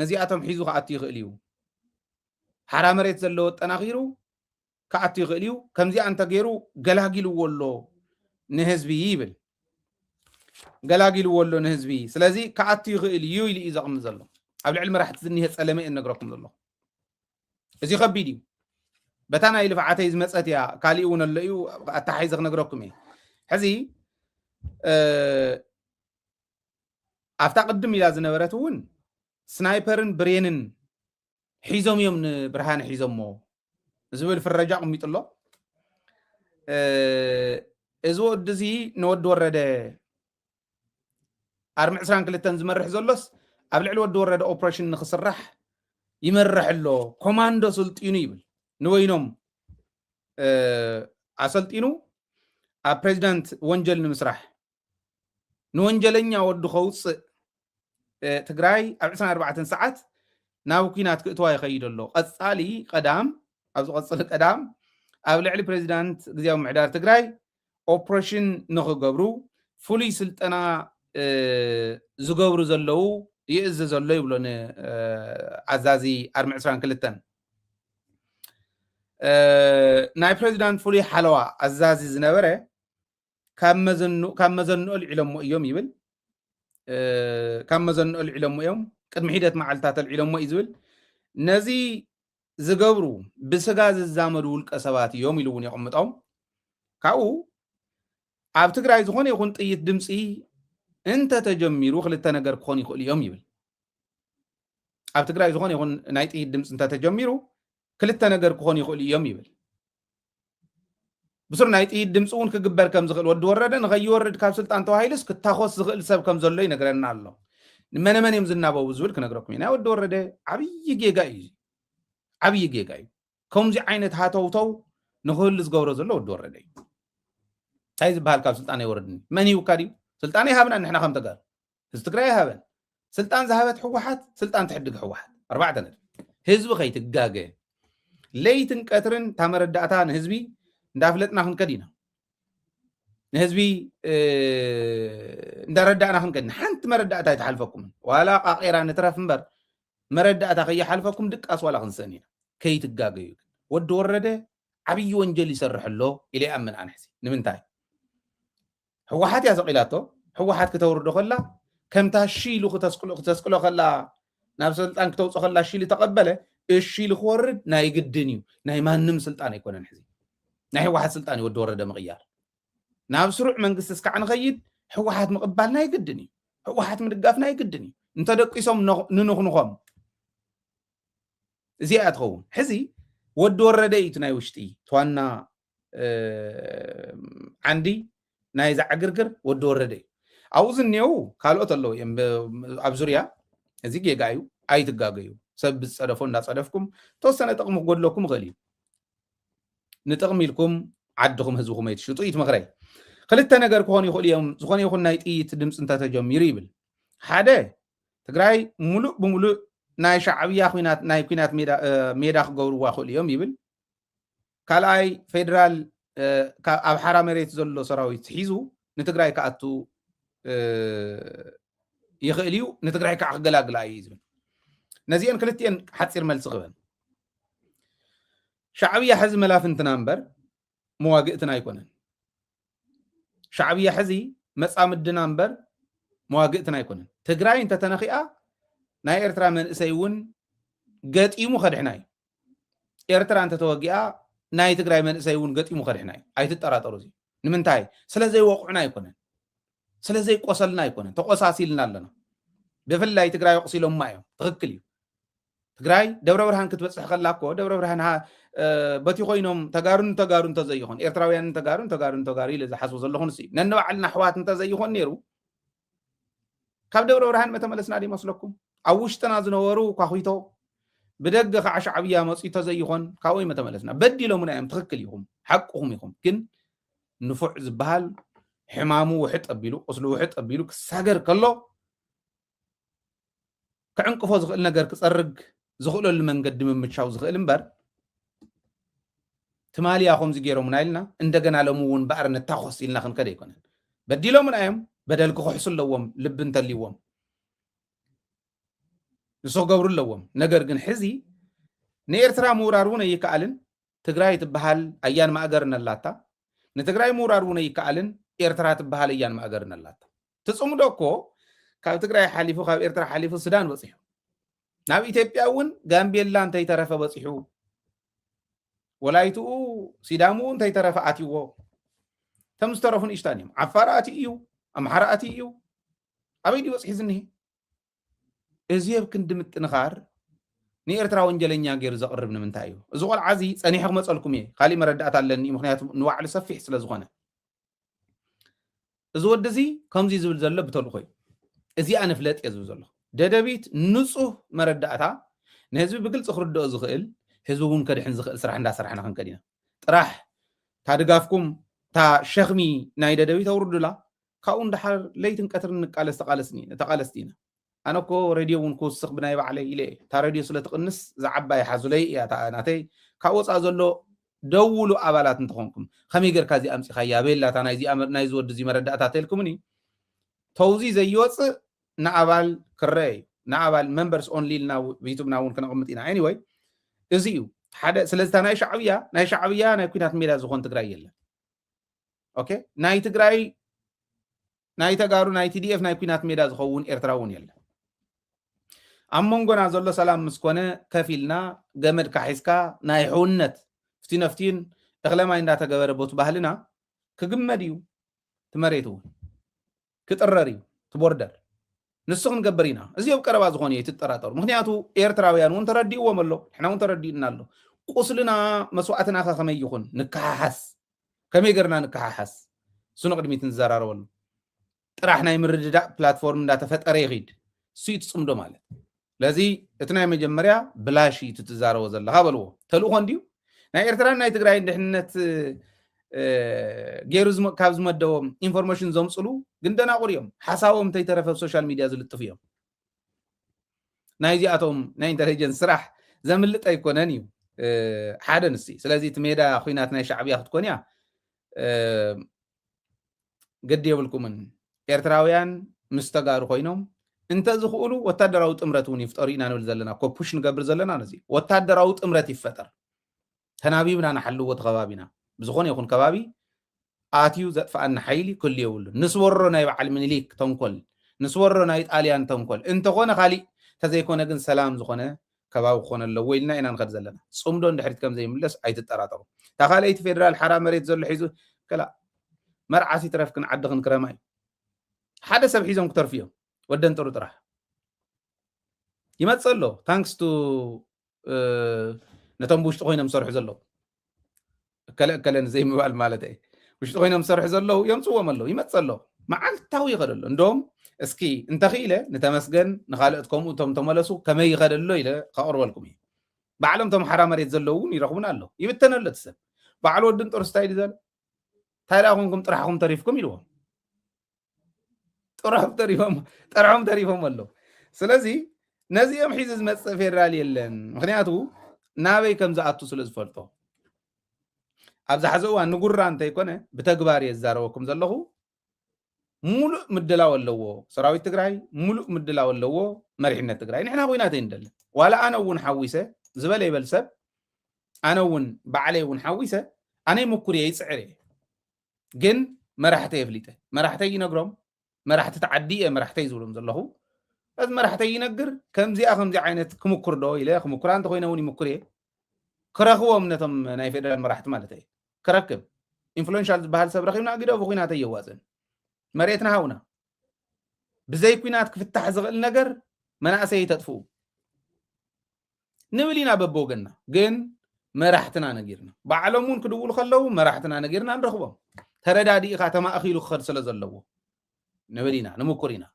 ነዚኣቶም ሒዙ ከኣቱ ይኽእል እዩ ሓራ መሬት ዘለዎ ጠናኺሩ ከኣቱ ይኽእል እዩ ከምዚኣ እንተገይሩ ገላጊልዎ ኣሎ ንህዝቢ ይብል ገላጊልዎ ኣሎ ንህዝቢ ስለዚ ከኣቱ ይኽእል እዩ ኢሉ እዩ ዘቕምጥ ዘሎ ኣብ ልዕሊ መራሕቲ ዝኒሀ ጸለመ እየ ነግረኩም ዘሎ እዚ ከቢድ እዩ በታ ናይ ልፍዓተይ ዝመፀት እያ ካሊእ እውን ኣሎ እዩ ኣተሓሒዘ ክነግረኩም እየ ሕዚ ኣብታ ቅድም ኢላ ዝነበረት እውን ስናይፐርን ብሬንን ሒዞም እዮም ንብርሃን ሒዞሞ ዝብል ፍረጃ ቅሚጡ ኣሎ እዚ ወዲ እዚ ንወዲ ወረደ ኣርሚ 22 ዝመርሕ ዘሎስ ኣብ ልዕሊ ወዲ ወረደ ኦፕሬሽን ንክስራሕ ይመርሕ ኣሎ ኮማንዶ ስልጢኑ ይብል ንወይኖም ኣሰልጢኑ ኣብ ፕሬዚዳንት ወንጀል ንምስራሕ ንወንጀለኛ ወዲ ከውፅእ ትግራይ ኣብ 24 ሰዓት ናብ ኩናት ክእትዋ ይኸይድ ኣሎ ቀፃሊ ቀዳም ኣብ ዝቐፅል ቀዳም ኣብ ልዕሊ ፕሬዚዳንት ግዝያዊ ምምሕዳር ትግራይ ኦፕሬሽን ንክገብሩ فولي سلطنا زغبرو زلو يئز زلو يبلون عزازي 42 ناي بريزيدنت فولي حلوا عزازي زنبره كم مزنو العلم يوم يبل كم مزنو العلم يوم قدم حيدت معلتات العلم يزبل نزي زغبرو بسغاز الزامرو القسبات يوم يلون يقمطهم كاو ኣብ ትግራይ ዝኾነ ይኹን ጥይት ድምፂ እንተ ተጀሚሩ ክልተ ነገር ክኾን ይኽእል እዮም ይብል ኣብ ትግራይ ዝኾነ ይኹን ናይ ጥይት ድምፂ እንተ ተጀሚሩ ክልተ ነገር ክኾን ይኽእል እዮም ይብል ብስር ናይ ጥይት ድምፂ እውን ክግበር ከም ዝኽእል ወዲ ወረደ ንኸይወርድ ካብ ስልጣን ተዋሂልስ ክታኾስ ዝኽእል ሰብ ከም ዘሎ ይነግረና ኣሎ ንመነመን እዮም ዝናበቡ ዝብል ክነግረኩም እዩ ናይ ወዲ ወረደ ዓብዪ ጌጋ እዩ ዓብዪ ጌጋ እዩ ከምዚ ዓይነት ሃተውተው ንኽህሉ ዝገብሮ ዘሎ ወዲ ወረደ እዩ هاي زبال كاب سلطان يوردني من يوكادي سلطان يهابنا نحن خم تقال استقرا يهابن سلطان ذهبت حوحات سلطان تحدق حوحات 4 سنة هزب خيت الجاجة ليتن كاترن تامر الدعتان هزبي دافلتنا خن كدينا هزبي ندردعنا خن كدينا حنت مردعتا يتحالفكم ولا قاقيرا نترف مبر مردعتا خي حالفكم دك أسوالا خنسانينا كيت الجاجة ود ورده عبي وانجل يسرح له إلى أمن أنحسي نمنتاي حوحات يا زقيلاتو حوحات كتورد خلا كم تشيلو تسقلو خلا نفس سلطان كتوص خلا شيل تقبله الشيل خورد ناي قدنيو ناي ما نم سلطان يكون نحزي ناي واحد سلطان يود ورده مغيار نفس روح منقس اسكع نغيد حوحات مقبال ناي قدني حوحات مدقاف ناي قدني انت دقيسهم ننخنخم زياد خو حزي ود ورده يتناي وشتي توانا عندي ناي زعقرقر ود ورده عاوز نيو ካልኦት አለው ኣብ ዙርያ እዚ ጌጋዩ ኣይትጋገዩ ሰብ ጽደፎ እንዳጽደፍኩም ተወሰነ ጥቅም ጎድለኩም ኸሊ ንጥቅሚልኩም ዓድኩም ህዝብኩም ይትሽጡ ይትመክረይ ክልተ ነገር ክሆን ይኽእል እዮም ዝኾነ ይኹን ናይ ጥይት ድምጽ እንተ ተጀሚሩ ይብል ሓደ ትግራይ ሙሉእ ብሙሉእ ናይ ሻዕብያ ኩናት ናይ ኩናት ሜዳ ክገብርዋ ይኽእል እዮም ይብል ካልኣይ ፌደራል ኣብ ሓራ መሬት ዘሎ ሰራዊት ሒዙ ንትግራይ ከኣቱ يخيل يو نتقرأ كعقلاق لا يزبن نزيان كلتين حتصير ملص غبن شعبية حزب ملافن تنامبر مواقعتنا يكونن شعبية حزي مسام الدنامبر مواقعتنا يكونن تقرأ انت تنخيئة ناي ارترا من اسيون قد ايمو خدحناي ارترا انت توقعة ناي تقرأ من اسيون قد ايمو خدحناي اي تتقرأ تروزي نمنتاي سلازي وقعنا يكونن سلازي قوصلنا يكونن تقوصاصيلنا لنا بفلاي تقراي يقصيلهم معهم تغكل تقراي دبر برهان كتبصح خلاكو دبر برهان ها بتي خوينهم تقارن تزيخون ارتراويان تقاري لذا حسب زلهون سي ننبع لنا حوات تزيخون نيرو كاب دبر برهان متملسنا دي مسلكم اوشتنا زنورو كاخويتو بدق عشعبيه مصي تزيخون كاوي متملسنا بديلو منهم تغكل يهم حقهم يهم كن نفع زبال حمامو وحط ابيلو قصلو وحط ابيلو كساغر كلو كعنقفو زغل نجر كصرق زغلو المنقد ممتشاو زغل امبر تماليا خوم زغيرو منايلنا اندغنا لمون بار نتاخص يلنا خن كده يكون بديلو من ايام بدل كو خحسلوم لب انتليوم يسو غبرلوم نجر جن حزي نيرترا مورارون يكالن تግራይ تبحال ايان ما اغرنلاتا نتግራይ مورارون يكالن ኤርትራ ትበሃል እያን ማእገርነላታ ትጽሙ ደኮ ካብ ትግራይ ሓሊፉ ካብ ኤርትራ ሓሊፉ ሱዳን በጽሑ ናብ ኢትዮጵያ እውን ጋምቤላ እንተይ ተረፈ በጽሑ ወላይቱ ሲዳሙ እንተይ ተረፈ አትይዎ ተምስተረፉን ኢሽታኒም ዓፋራቲ እዩ አምሐራቲ እዩ አበይ ዲ በጽሒ ዝንሂ እዚብ ክንድም ጥንኻር ንኤርትራ ወንጀለኛ ገይሩ ዘቅርብ ንምንታይ እዩ እዚ ቆልዓዚ ጸኒሕ ክመጸልኩም እየ ካሊ መረዳእታ ኣለኒ ምክንያቱ ንዋዕሊ ሰፊሕ ስለ ዝኾነ زودزي كمزي زبل زلة بتلقي إزي أنا فلت يزبل زلة ددبيت نصه مردأتها نهزب بقول صخر الدو زخيل هزبون كده زخيل سرحنا خن كدينا راح تادقافكم تا شخمي ناي ددبيت أورد لا كأون دحر ليتن كتر تقالسنين أنا كو راديو ونكو السق بناي بعلي إليه تا راديو سلة تقنس زعبا يحزلي يا تا ناتي كأوص أزلو دولو أبالات نتخونكم خميجر كازي أمسي خيابيل لا تنايزي أمر نايز ود زي مردأتها تلكمني توزي زي يوص نعبال كري نعبال members only لنا بيتوب ناون كنا قمتينا anyway ازيو حدا سلستا ناي شعبية ناي كوينات ميدا زخون تقرأي يلا اوكي ناي تقرأي ناي تقارو ناي TDF ناي كوينات ميدا زخون ارتراون يلا أمونغونا زولو سلام مسكونة كفيلنا قمر كحيسكا ناي حونت فتين اغلما إندا تقبر بوت بحلنا كقمديو تمريتو كتقرريو تبوردر نسخن قبرينا ازيو قربا زخون يتطرطر مخنياتو ايرتراويان وون ترديو وملو احنا وون تردينالو قسلنا مسوعتنا خمي يخون نكححس كمي غرنا نكححس سنو قدميت نزرارول طرحنا يمرددا بلاتفورم دا تفطر يغيد سيت صمدو ማለት لذي اتنا مجمريا بلاشي تتزارو زلها بلو تلو خونديو ናይ ኤርትራን ናይ ትግራይ ድሕነት ገይሩ ካብ ዝመደቦም ኢንፎርሜሽን ዘምፅሉ ግን ደናቁር እዮም ሓሳቦም ተይተረፈ ሶሻል ሚዲያ ዝልጥፍ እዮም ናይ ዚኣቶም ናይ ኢንተሊጀንስ ስራሕ ዘምልጥ ኣይኮነን እዩ ሓደ ንሲ ስለዚ እቲ ሜዳ ኩናት ናይ ሻዕብያ ክትኮን እያ ገድ የብልኩምን ኤርትራውያን ምስ ተጋሩ ኮይኖም እንተ ዝኽእሉ ወታደራዊ ጥምረት እውን ይፍጠሩ ኢና ንብል ዘለና ኮፑሽ ንገብር ዘለና ነዚ ወታደራዊ ጥምረት ይፈጠር ተናቢብና ንሓልዎ ተኸባቢና بزخون يكون كبابي آتيو زاد فأنا حيلي كل يقول نسورنا يبعل من ليك تنقل نسورنا يتاليان تنقل انت خونه خالي تزي كونه جن سلام زخونه كباب خونه اللي ويلنا إن نخد زلنا صمدون دحرت كم زي ملص أي تتراتو تخيل أي فيدرال حرام مريت زل حيزو كلا مرعاسي ترف كن عدغن كراماي حدا سب حيزهم كتر فيهم ودن ترو ترح يمتصلو thanks to نتنبوش تخوينا مصرح زلو كلا زي ما قال مالتي مش تخوينا مصرح زلو يمصوم الله يمتصلو معلتاو يغدل اندوم اسكي انت خيله نتمسجن نخالقكم وتم تملسوا كما يغدلو الى قربلكم بعلم تم حرام مريت زلوون يرغبنا الله يبتنلت سب بعل ودن طور ستايل زل تايلاكم طرحكم تريفكم يلوم طرحهم تريفهم الله سلازي نزيم حيز مص فيدرال يلن مخنياتو نابي كم زعتو سلز فلطو أبز حزوا نقرر أنت يكونه بتجبار يزاروكم زلهم ملء مدلا ولا هو سراوي تجراي ملء مدلا ولا هو مرحنا تجراي نحن ويناتين دل ولا أنا ونحويسه زبالة يبلسب أنا ون بعلي ونحويسه أنا مكوري يسعره جن ما راح تيفليته ما راح تيجي نجرم ما راح تتعديه ما راح تيزولهم زلهم بس ما راح تيجي نجر كم زي أخم زي عينت كم كردو إلى أخم كران تخوينا وني مكوري كرهوا منتم نايفيد ما راح تمالته كركب إنفلونشال بحال سبرخينا قدوا بخوينا تيوازن مريتنا هونا بزي كوينات كفتح زغل نجر مناسي تدفو نولينا ببوغنا جن ما راحتنا نجيرنا بعلمون كدول خلو ما راحتنا نجيرنا نرخبهم تردادي خاتما أخيلو خرج سلزلو نولينا نمكورينا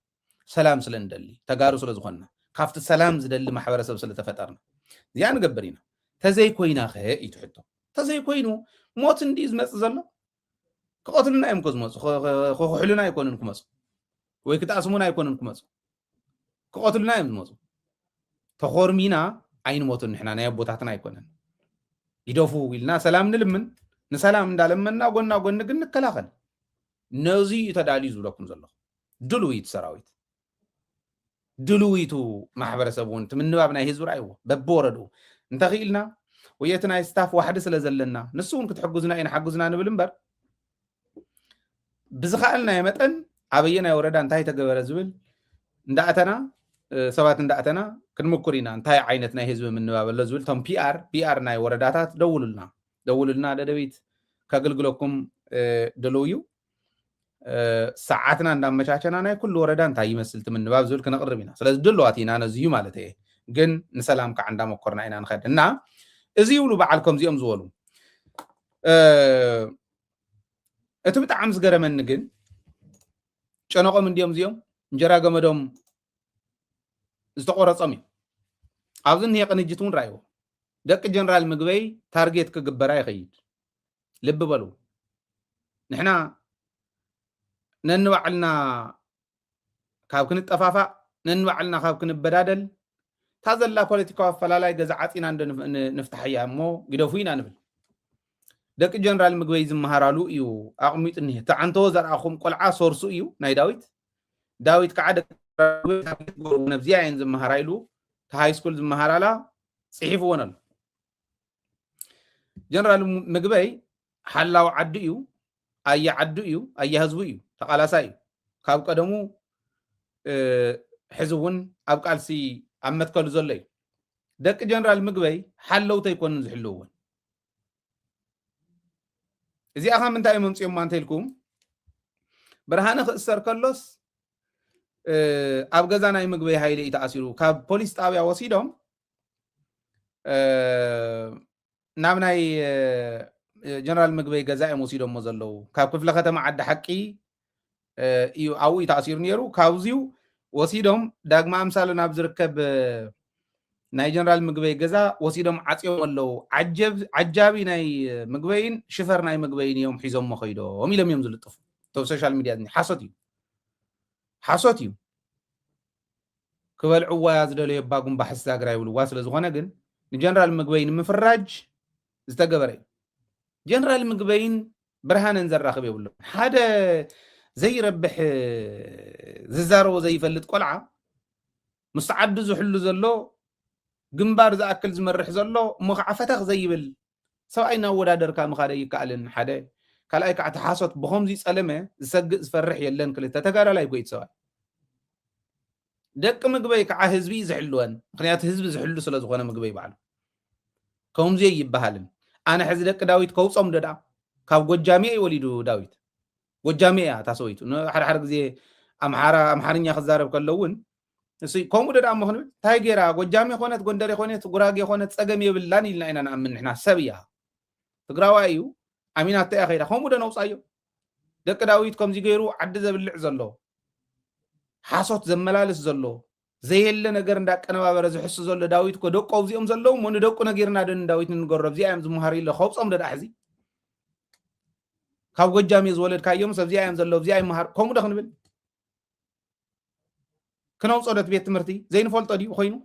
سلام سلندلي تجارو سلزخنا خافت السلام زدل محبر سب سلتفترنا يعني قبرينا تزي كوينا خي يتحطو تزي كوينو موت نديز مصزلا قاتلنا يمكوز مص خو حلنا يكون انكم مص ويكتاسمونا يكون انكم مص قاتلنا يمص تخورمينا عين موت نحنا ناي بوتاتنا يكونن يدوفو ويلنا سلام نلمن نسلام እንዳለምንና ጎና ጎን ግን እንከላከል ነዚ ተዳሊ ዙለኩም ዘሎ ድሉይት ሰራዊት ድሉይቱ ማህበረሰቡን ትምንባብ ናይ ህዝብ ራይዎ በቦረዱ እንተኺልና ወየትና ስታፍ ዋሕደ ስለዘለና ንሱን ክትሕጉዝና ኢና ሓጉዝና ንብል እምበር ብዝኻልና የመጠን አበየና ወረዳ እንታይ ተገበረ ዝብል እንዳአተና ሰባት እንዳአተና ክንምኩሪና እንታይ ዓይነት ናይ ህዝብ ምንባበለ ዝብል ቶም ፒአር ናይ ወረዳታት ደውሉልና ደደቢት ካገልግለኩም ደሎዩ ሰዓትና እንዳመቻቸና ናይ ኩሉ ወረዳ እንታይ ይመስል ትምንባብ ዝብል ከነቅርብ ኢና ስለዚ ደሎዋቲና ነዚዩ ማለት እየ ግን ንሰላም ከ ዓንዳ መኮርና ኢና ንኸድና እዚ ይብሉ በዓልኩም ዚኦም ዝበሉ እቲ ብጣዕሚ ዝገረመኒ ግን ጨነቆም እንዲኦም ዚኦም እንጀራ ገመዶም ዝተቆረፀም እዩ ኣብዚ ንሄ ቅንጅት እውን ራእይዎ ደቂ ጀነራል ምግበይ ታርጌት ክግበራ ይኸይድ ልብ በሉ ንሕና ነንባዕልና ካብ ክንጠፋፋእ ነንባዕልና ካብ ክንበዳደል ታዘላ ፖለቲካዊ አፈላላይ ገዛ ዓፂና ንፍታሕያ እሞ ግደፉ ኢና ንብል ደቂ ጀነራል ምግበይ ዝመሃራሉ እዩ ኣቕሚጡ ንሄ ተዓንተዎ ዘርአኹም ቆልዓ ሶርሱ እዩ ናይ ዳዊት داويت كعدك نبزيا ين زمهرايلو هاي سكول زمهرالا صحيف ونل جنرال مقبي حلاو عديو أي عديو أي هزويو تقالاساي كاب قدمو حزون أبقالسي أمت كل زلي دك جنرال مقبي حلو تيكون زحلوون إذا أخا من تاي ممسيوم مانتيلكم برهانة خسر كلوس أب ገዛ ናይ ምግቢ ሃይለ ተኣሲሩ ካብ ፖሊስ ጣብያ ወሲዶም ናብ ናይ ጀነራል ምግቢ ገዛ እዮም ወሲዶሞ ዘለዉ ካብ ክፍለ ከተማ ዓዲ ሓቂ እዩ ኣብኡ ተኣሲሩ ነይሩ ካብዚኡ ወሲዶም ዳግማ ኣምሳሎ ናብ ዝርከብ ናይ ጀነራል ምግበይ ገዛ ወሲዶም ዓፅዮም ኣለዉ ዓጃቢ ናይ ምግበይን ሽፈር ናይ ምግበይን እዮም ሒዞሞ ከይዶም ኢሎም እዮም ዝልጥፉ ቶ ሶሻል ሚድያ ሓሶት እዩ ክበልዕዋ ዝደለዮ ባጉም ባሕስ ዛግራ ይብልዋ ስለ ዝኾነ ግን ንጀነራል ምግበይን ምፍራጅ ዝተገበረ እዩ ጀነራል ምግበይን ብርሃንን ዘራኽብ የብሎ ሓደ ዘይረብሕ ዝዛረቦ ዘይፈልጥ ቆልዓ ምስ ዓዲ ዝሕሉ ዘሎ ግንባር ዝኣክል ዝመርሕ ዘሎ እሞ ከዓ ፈተኽ ዘይብል ሰብኣይ እናወዳደርካ ምኻደ ይከኣልን ሓደ ካልኣይ ከዓ ተሓሶት ብኸምዚ ፀለመ ዝሰግእ ዝፈርሕ የለን ክልተ ተጋዳላይ ጎይት ሰብኣይ ደቂ ምግበይ ከዓ ህዝቢ ዝሕልወን ምክንያቱ ህዝቢ ዝሕሉ ስለ ዝኾነ ምግበይ በዓሉ ከምዚ ይበሃልን ኣነ ሕዚ ደቂ ዳዊት ከውፆም ደዳ ካብ ጎጃሜ ወሊዱ ዳዊት ጎጃሜ እያ ታሰወይቱ ሓደ ግዜ ኣምሓርኛ ክዛረብ ከለውን እሱ ከምኡ ደዳ መኽንብል እንታይ ጌራ ጎጃሜ ኮነት ጎንደር ኮነት ጉራጌ ኮነት ፀገም የብላን ኢልና ኢና ንኣምን ንሕና ሰብ እያ ትግራዋይ እዩ ኣሚናት እያ ከይዳ ከምኡ ደ ነውፃዮ ደቂ ዳዊት ከምዚ ገይሩ ዓዲ ዘብልዕ ዘሎ ሓሶት ዘመላልስ ዘሎ ዘየለ ነገር እንዳቀነባበረ ዝሕሱ ዘሎ ዳዊት ኮ ደቆ ኣብዚኦም ዘለዉ ሞ ንደቁ ነገርና ደን ዳዊት ንገረብ እዚኣ እዮም ዝመሃር ኢለ ከውፆም ደዳ ሕዚ ካብ ጎጃሜ ዝወለድካዮም ሰብ እዚኣ እዮም ዘለዉ እዚኣ ይመሃር ከምኡ ደ ክንብል ክነውፆ ዶት ቤት ትምህርቲ ዘይንፈልጦ ድዩ ኮይኑ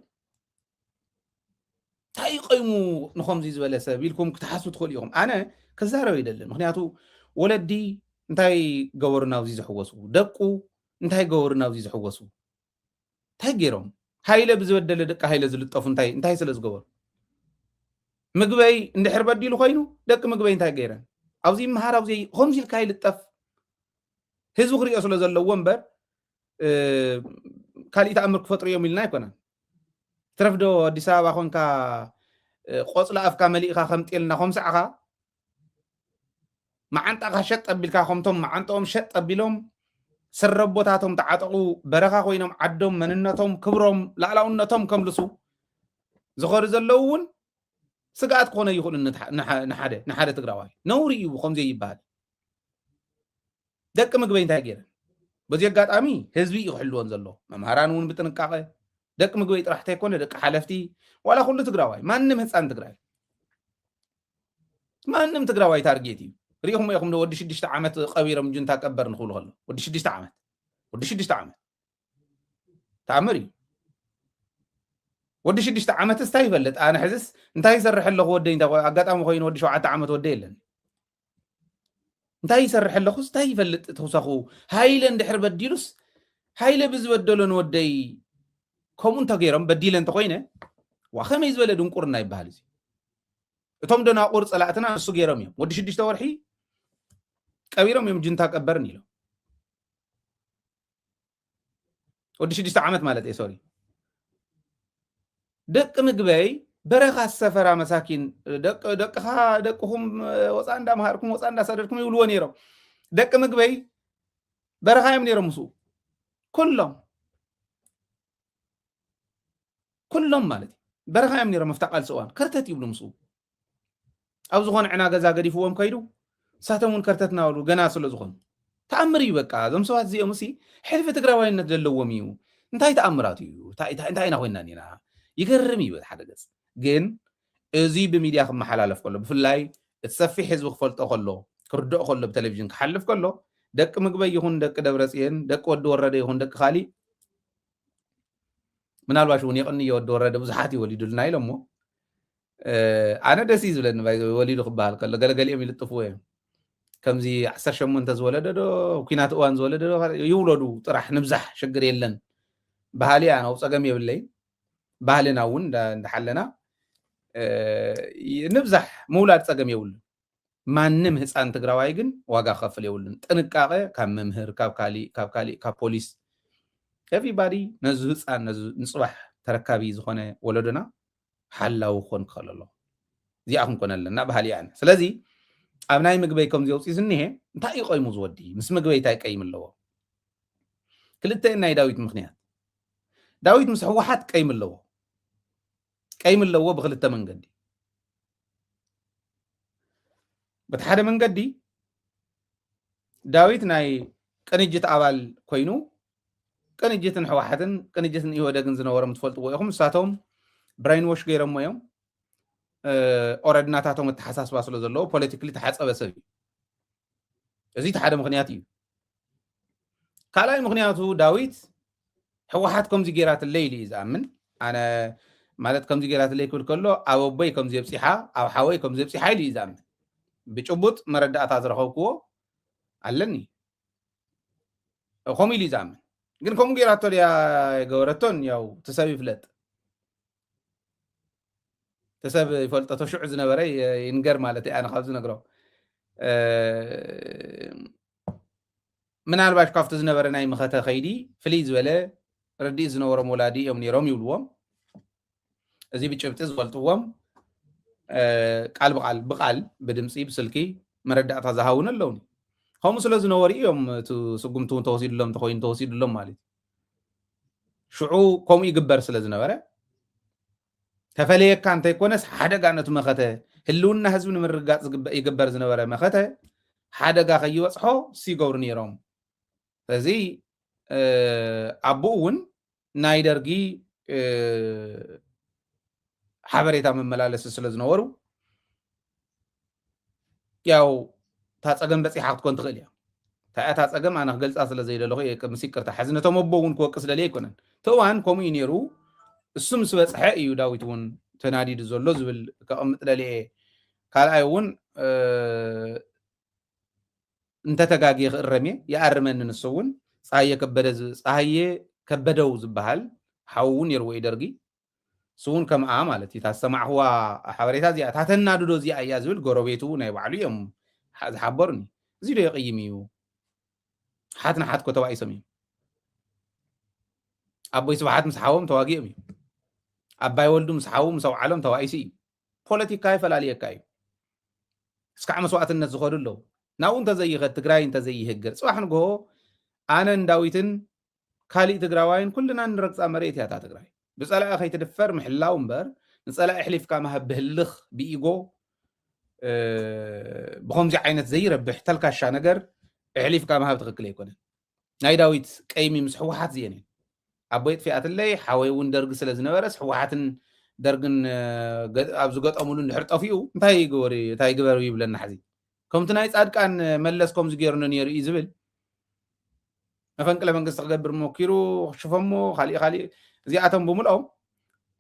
እንታይ ቆይሙ ንከምዚ ዝበለ ሰብ ኢልኩም ክትሓስቡ ትኽእሉ ኢኹም ኣነ ክዛረብ ይደልን ምክንያቱ ወለዲ እንታይ ገበሩ ናብዚ ዝሕወሱ ደቁ እንታይ ገበሩ ናብዚ ዝሕወሱ እንታይ ገይሮም ሃይለ ብዝበደለ ደቂ ሃይለ ዝልጠፉ እንታይ ስለ ዝገበሩ ምግበይ እንድሕር በዲሉ ኮይኑ ደቂ ምግበይ እንታይ ገይረን ኣብዚ መሃር ኣብዚ ከምዚ ኢልካ ይልጠፍ ህዝቢ ክሪኦ ስለ ዘለዎ እምበር ካልእ ተኣምር ክፈጥሩ እዮም ኢልና ኣይኮነን ትረፍዶ ኣዲስ ኣበባ ኮንካ ቆፅላ ኣፍካ መሊእካ ከምጤልና ከምሰዓኻ መዓንጣኻ ሸጥ ኣቢልካ ከምቶም መዓንጦኦም ሸጥ ኣቢሎም ሰረቦታቶም ተዓጠቑ በረኻ ኮይኖም ዓዶም መንነቶም ክብሮም ላዕላውነቶም ከምልሱ ዝኸዱ ዘለዉ እውን ስጋኣት ክኾነ ይኽእሉ ንሓደ ትግራዋይ ነውሪ እዩ ከምዚ ይበሃል ደቂ ምግበይ እንታይ ገይረን በዚ ኣጋጣሚ ህዝቢ እዩ ክሕልዎን ዘሎ መምሃራን እውን ብጥንቃቐ ደቂ ምግበይ ጥራሕተ ይኮነ ደቂ ሓለፍቲ ዋላ ኩሉ ትግራዋይ ማንም ህፃን ትግራይ ማንም ትግራዋይ ታርጌት እዩ ሪኢኹም ኢኹም ወዲ 6 ዓመት ቀቢሮም ጁንታ ቀበር ንኽብሉ ከሎ ወዲ 6 ዓመት ተኣምር እዩ ወዲ 6 ዓመት እንታይ ይፈልጥ ኣነ ሕዝስ እንታይ ይሰርሕ ኣለኹ ወደይ ኣጋጣሚ ኮይኑ ወዲ 7 ዓመት ወደይ የለን እንታይ ይሰርሕ ኣለኹስ እንታይ ይፈልጥ ተውሳኹ ሃይለ እንድሕር በዲሉስ ሃይለ ብዝበደሎን ወደይ ከምኡ እንተገይሮም በዲለ እንተኮይነ ዋኸመይ ዝበለ ድንቁርና ይበሃል እዚ እቶም ደናቁር ፀላእትና ንሱ ገይሮም እዮም ወዲ 6 ወርሒ ቀቢሮም እዮም ጁንታ ቀበርን ኢሎም ወዲ 6 ዓመት ማለት እዩ ሶሪ ደቂ ምግበይ በረኻ ሰፈራ መሳኪን ደቅኹም ወፃ እንዳምሃርኩም ወፃ እንዳሰደድኩም ይብልዎ ነይሮም ደቂ ምግበይ በረኻ እዮም ነይሮም ምስኡ ኩሎም ማለት እዩ በረኻ እዮም ነይሮም መፍታቃል ስዋን ከርተት ይብሉ ምስኡ ኣብ ዝኾነ ዕና ገዛ ገዲፍዎም ከይዱ ሳቶም እውን ከርተት ናብሉ ገና ስለ ዝኾኑ ተኣምር እዩ በቃ እዞም ሰባት እዚኦም ሲ ሕልፊ ትግራዋይነት ዘለዎም እዩ እንታይ ተኣምራት እዩ እንታይ ኢና ኮይና ኒና ይገርም እዩ ሓደ ገፅ ግን እዚ ብሚድያ ክመሓላለፍ ከሎ ብፍላይ እቲ ሰፊሕ ህዝቢ ክፈልጦ ከሎ ክርድኦ ከሎ ብቴሌቭዥን ክሓልፍ ከሎ ደቂ ምግበይ ይኹን ደቂ ደብረፅዮን ደቂ ወዲ ወረደ ይኹን ደቂ ካሊእ ምናልባሽ እውን የቕንዮ ወዲ ወረደ ብዙሓት ይወሊዱልና ኢሎም ሞ ኣነ ደስ እዩ ዝብለኒ ወሊዱ ክበሃል ከሎ ገለገሊኦም ይልጥፍዎ እዮም ከምዚ 18 ዝወለደ ዶ ኩናት እዋን ዝወለደ ዶ ይውለዱ ጥራሕ ንብዛሕ ሽግር የለን ባህሊ ኣነ ፀገም የብለይ ባህልና እውን እንዳሓለና ንብዛሕ ምውላድ ፀገም የብሉን ማንም ህፃን ትግራዋይ ግን ዋጋ ከፍል የብሉን ጥንቃቐ ካብ መምህር ካብ ካሊእ ካብ ፖሊስ ኤቭሪባዲ ነዚ ህፃን ነዚ ንፅባሕ ተረካቢ ዝኾነ ወለዶና ሓላዊ ክኾን ክኽእል ኣሎ እዚኣ ክንኮን ኣለና ባህሊ ኣነ ስለዚ ኣብ ናይ ምግበይ ከምዚ ኣውፂኡ ዝኒሄ እንታይ እዩ ቆይሙ ዝወዲ ምስ ምግበይ እንታይ ቀይም ኣለዎ ክልተ ናይ ዳዊት ምክንያት ዳዊት ምስ ህወሓት ቀይም ኣለዎ ብክልተ መንገዲ በቲ ሓደ መንገዲ ዳዊት ናይ ቅንጅት ኣባል ኮይኑ ቅንጅትን ህወሓትን ቅንጅትን ኢህወደግን ዝነበሮም ትፈልጥዎ ኢኹም ንሳቶም ብራይን ዎሽ ገይሮሞ እዮም ኦረዲ ናታቶም እተሓሳስባ ስለ ዘለዎ ፖለቲካሊ ተሓፀበ ሰብ እዩ እዚ እቲ ሓደ ምክንያት እዩ ካልኣይ ምክንያቱ ዳዊት ህወሓት ከምዚ ጌራትለይ ኢሉ እዩ ዝኣምን ኣነ ማለት ከምዚ ጌራትለይ ክብል ከሎ ኣብ ኣቦይ ከምዚ የብፂሓ ኣብ ሓወይ ከምዚ የብፂሓ ኢሉ እዩ ዝኣምን ብጭቡጥ መረዳእታ ዝረኸብክዎ ኣለኒ ከምኡ ኢሉ እዩ ዝኣምን ግን ከምኡ ጌራቶ ድያ ገበረቶን ያው ትሰብ ይፍለጥ ተሰብ ይፈልጦ ተሽዑ ዝነበረ ይንገር ማለት እዩ ኣነ ካብ ዝነግሮ ምናልባሽ ካብቲ ዝነበረ ናይ ምኸተ ከይዲ ፍልይ ዝበለ ረዲእ ዝነበሮም ወላዲ እዮም ነይሮም ይብልዎም እዚ ብጭብጢ ዝፈልጥዎም ቃል ብቃል ብድምፂ ብስልኪ መረዳእታ ዝሃውን ኣለውኒ ከምኡ ስለ ዝነበሩ እዮም ስጉምቲ እውን ተወሲዱሎም እንተኮይኑ ተወሲዱሎም ማለት እዩ ሽዑ ከምኡ ይግበር ስለ ዝነበረ ተፈለየካ እንተይኮነስ ሓደጋ ነቲ መኸተ ህልውና ህዝቢ ንምርጋፅ ይግበር ዝነበረ መኸተ ሓደጋ ከይበፅሖ ሲገብሩ ነይሮም ስለዚ ኣቦኡ እውን ናይ ደርጊ ሓበሬታ መመላለሲ ስለ ዝነበሩ ያው እታ ፀገም በፂሓ ክትኮን ትኽእል እያ ታእታ ፀገም ኣነ ክገልፃ ስለ ዘይደለኹ ምስ ይቅርታ ሓዝነቶም ኣቦ እውን ክወቅስ ደልየ ኣይኮነን እቲ እዋን ከምኡ እዩ ነይሩ እሱ ምስ በፅሐ እዩ ዳዊት እውን ተናዲዱ ዘሎ ዝብል ከቐምጥ ደልየ ካልኣይ እውን እንተተጋጊየ ክእረም እየ ይኣርመኒ ንሱ እውን ፀሃየ ከበደው ዝበሃል ሓው እውን ነይርዎ እዩ ደርጊ እሱ እውን ከምኣ ማለት እዩ ታሰማዕኽዋ ሓበሬታ እዚኣ ታተናድዶ እዚኣ እያ ዝብል ጎረቤቱ ናይ ባዕሉ እዮም ዝሓበሩኒ እዚ ዶ የቕይም እዩ ሓትና ሓትኮ ተባኢሶም እዮም ኣቦይ ስብሓት ምስ ሓዎም ተዋጊኦም እዩ ኣባይ ወልዱ ምስ ሓዉ ምስ ኣውዓሎም ተባኢሱ እዩ ፖለቲካ ይፈላለየካ እዩ እስካዕ መስዋእትነት ዝኸዱ ኣለዉ ናብኡ እንተዘይኸድ ትግራይ እንተዘይህገር ፅባሕ ንግሆ ኣነን ዳዊትን ካሊእ ትግራዋይን ኩልና ንረግፃ መሬት እያ እታ ትግራይ ብፀላኢ ከይትድፈር ምሕላው እምበር ንፀላኢ ኣሕሊፍካ ማሃብ ብህልኽ ብኢጎ ብከምዚ ዓይነት ዘይረብሕ ተልካሻ ነገር ኣሕሊፍካ ማሃብ ትክክል ኣይኮነን ናይ ዳዊት ቀይሚ ምስ ህወሓት ዝየን እዩ ኣቦይ ጥፊኣትለይ ሓወይ እውን ደርጊ ስለ ዝነበረስ ህወሓትን ደርግን ኣብ ዝገጠሙሉ እንድሕር ጠፊኡ እንታይ ግበሩ ይብለና ሕዚ ከምቲ ናይ ፃድቃን መለስ ከምዚ ገይሩኒ ነይሩ እዩ ዝብል መፈንቅለ መንግስቲ ክገብር ሞኪሩ ክሽፈሞ ካሊእ እዚኣቶም ብምልኦም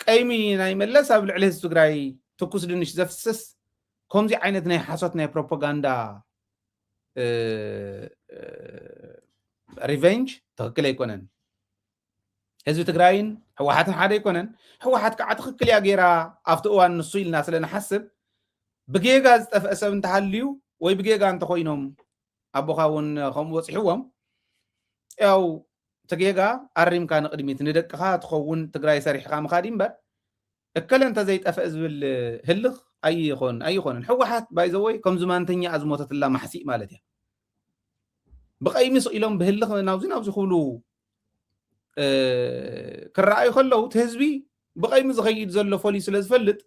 ቀይሚ ናይ መለስ ኣብ ልዕሊ ህዝቢ ትግራይ ትኩስ ድንሽ ዘፍስስ ከምዚ ዓይነት ናይ ሓሶት ናይ ፕሮፓጋንዳ ሪቨንጅ ትክክል ኣይኮነን ህዝቢ ትግራይን ህወሓትን ሓደ ኣይኮነን ህወሓት ከዓ ትክክል እያ ገይራ ኣብቲ እዋን ንሱ ኢልና ስለንሓስብ ብጌጋ ዝጠፍአ ሰብ እንተሃልዩ ወይ ብጌጋ እንተኮይኖም ኣቦኻ እውን ከምኡ በፂሕዎም ያው ተጌጋ ኣሪምካ ንቅድሚት ንደቅኻ ትኸውን ትግራይ ሰሪሕካ ምኻድ እምበር እከለ እንተዘይጠፍአ ዝብል ህልኽ ኣይኮነን ህወሓት ባይዘወይ ከምዚ ማንተኛ ዝሞተትላ ማሕሲእ ማለት እያ ብቀይሚ ስኢሎም ብህልኽ ናብዚ ክብሉ ክረኣዩ ከለዉ እቲ ህዝቢ ብቀይሚ ዝኸይድ ዘሎ ፈልዩ ስለ ዝፈልጥ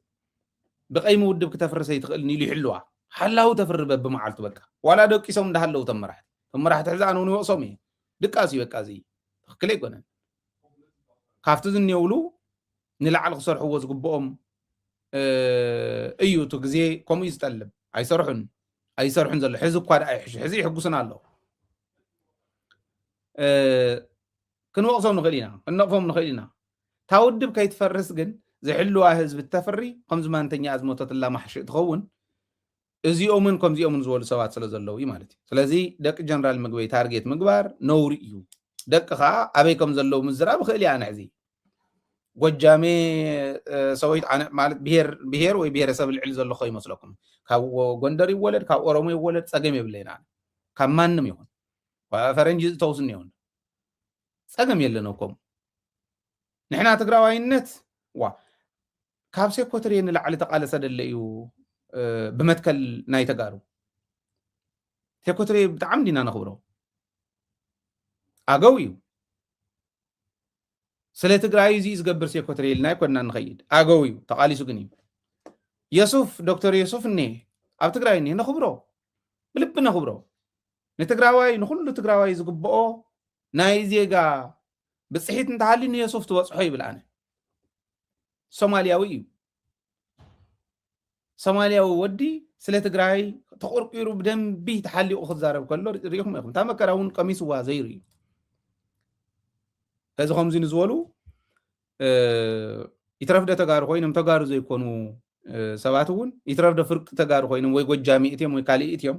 ብቀይሚ ውድብ ክተፍርሰ ይትኽእልኒ ኢሉ ይሕልዋ ሓላው ተፍሪ በብመዓልቱ በቃ ዋላ ደቂሶም እንዳሃለዉ ተመራሕቲ ሕዚ ኣነ እውን ይወቅሶም እየ ድቃሲ በቃ እዚ ትክክል ኣይኮነን ካብቲ ዝንየብሉ ንላዕሊ ክሰርሕዎ ዝግብኦም እዩ እቲ ግዜ ከምኡ እዩ ዝጠልብ ኣይሰርሑን ዘሎ ሕዚ እኳ ዳ ሕዚ ይሕጉስና ኣለዉ ክንወቅሶም ንኽእል ኢና ክንነቕፎም ንኽእል ኢና እታ ውድብ ከይትፈርስ ግን ዘሕልዋ ህዝቢ ተፈሪ ከምዚ ማንተኛ ዝሞተትላ ማሕሽእ ትኸውን እዚኦምን ከምዚኦምን ዝበሉ ሰባት ስለ ዘለዉ እዩ ማለት እዩ ስለዚ ደቂ ጀነራል ምግበይ ታርጌት ምግባር ነውሪ እዩ ደቂ ከዓ ኣበይ ከም ዘለዉ ምዝራብ ክእል እያ ንዕዚ ጎጃሜ ሰወይት ኣነ ማለት ብሄር ወይ ብሄረሰብ ልዕሊ ዘሎ ኸ ይመስለኩም ካብ ጎንደር ይወለድ ካብ ኦሮሞ ይወለድ ፀገም የብለና ካብ ማንም ይኹን ፈረንጂ ዝተውስን ይሁን ፀገም የለነኩም ንሕና ትግራዋይነት ዋ ካብ ሴኮተሪ ንላዕሊ ተቃለሰ ደለ እዩ ብመትከል ናይ ተጋሩ ሴኮተሪ ብጣዕሚ ዲና ነኽብሮ ኣገው እዩ ስለ ትግራይ እዚ ዝገብር ሴኮተሪ ኢልና ይኮንና ንኸይድ ኣገው እዩ ተቃሊሱ ግን እዩ የሱፍ ዶክተር የሱፍ እኔ ኣብ ትግራይ እኔ ነኽብሮ ብልቢ ነኽብሮ ንትግራዋይ ንኩሉ ትግራዋይ ዝግብኦ ናይ ዜጋ ብፅሒት እንተሃልዩ ንየሱፍ ትበፅሖ ይብል ኣነ ሶማልያዊ እዩ ሶማልያዊ ወዲ ስለ ትግራይ ተቆርቂሩ ብደንቢ ተሓሊቑ ክዛረብ ከሎ ሪኢኹም ኢኹም እታ መከራ እውን ቀሚስዋ ዘይሩ እዩ እዚ ከምዚ ንዝበሉ ይትረፍደ ተጋሩ ኮይኖም ተጋሩ ዘይኮኑ ሰባት እውን ይትረፍደ ፍርቂ ተጋሩ ኮይኖም ወይ ጎጃሚ እትዮም ወይ ካልእ እትዮም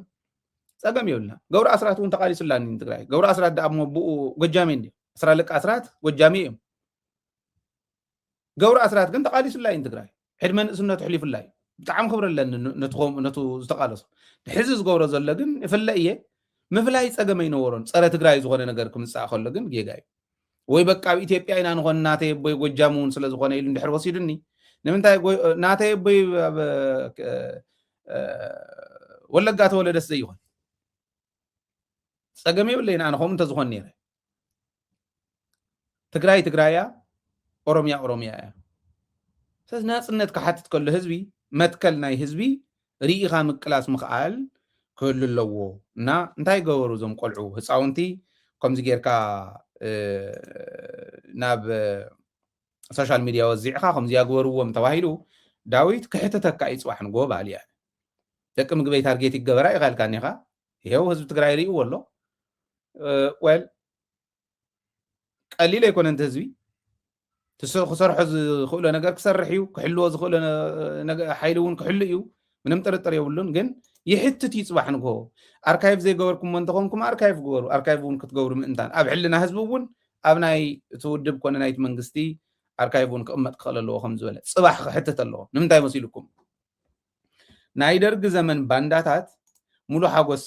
ፀገም የብልና ገብረ ኣስራት እውን ተቃሊሱላኒ ትግራይ ገብረ ኣስራት ዳ መቡኡ ጎጃሚ እንዲ ኣስራለቃ ኣስራት ጎጃሚ እዮም ገብረ ኣስራት ግን ተቃሊሱላይ ትግራይ ሕድመ ንእስነቱ ሕሊፉላይ ብጣዕሚ ክብረለን ነቱ ዝተቃለሱ ሕዚ ዝገብሮ ዘሎ ግን ይፍለ እየ ምፍላይ ፀገም ኣይነበሮን ፀረ ትግራይ ዝኾነ ነገር ክምፃእ ከሎ ግን ጌጋ እዩ ወይ በቃ ኣብ ኢትዮጵያ ኢና ንኾን ናተይ ቦይ ጎጃም እውን ስለ ዝኾነ ኢሉ እንድሕር ወሲዱኒ ንምንታይ ናተይ ቦይ ወለጋ ተወለደስ ዘይኾን ፀገም የብለይና ኣነ ከምኡ እንተዝኾን ነይረ ትግራይ ትግራያ ኦሮሚያ ኦሮሚያ እያ ስለዚ ናፅነት ክሓትት ከሎ ህዝቢ መትከል ናይ ህዝቢ ርኢኻ ምቅላስ ምኽኣል ክህሉ ኣለዎ እና እንታይ ገበሩ እዞም ቆልዑ ህፃውንቲ ከምዚ ጌርካ ናብ ሶሻል ሚድያ ወዚዕኻ ከምዚ ያግበርዎም ተባሂሉ ዳዊት ክሕተተካ ይፅዋሕ ንጎ ባል እያ ደቂ ምግበይ ታርጌት ይገበራ ይኻልካ ኒኻ ይሄው ህዝቢ ትግራይ ርኢዎ ኣሎ ወል ቀሊል ኣይኮነን ህዝቢ ክሰርሖ ዝኽእሎ ነገር ክሰርሕ እዩ ክሕልዎ ዝኽእሎ ሓይሊ እውን ክሕሉ እዩ ምንም ጥርጥር የብሉን ግን ይሕትት ይፅባሕ ንጎ ኣርካይቭ ዘይገበርኩም እንተኾንኩም ኣርካይቭ ግበሩ ኣርካይቭ እውን ክትገብሩ ምእንታን ኣብ ሕልና ህዝቢ እውን ኣብ ናይ ትውድብ ኮነ ናይቲ መንግስቲ ኣርካይቭ እውን ክቕመጥ ክኽእል ኣለዎ ከም ዝበለ ፅባሕ ክሕትት ኣለዎ ንምንታይ መሲልኩም ናይ ደርጊ ዘመን ባንዳታት ሙሉእ ሓጎስ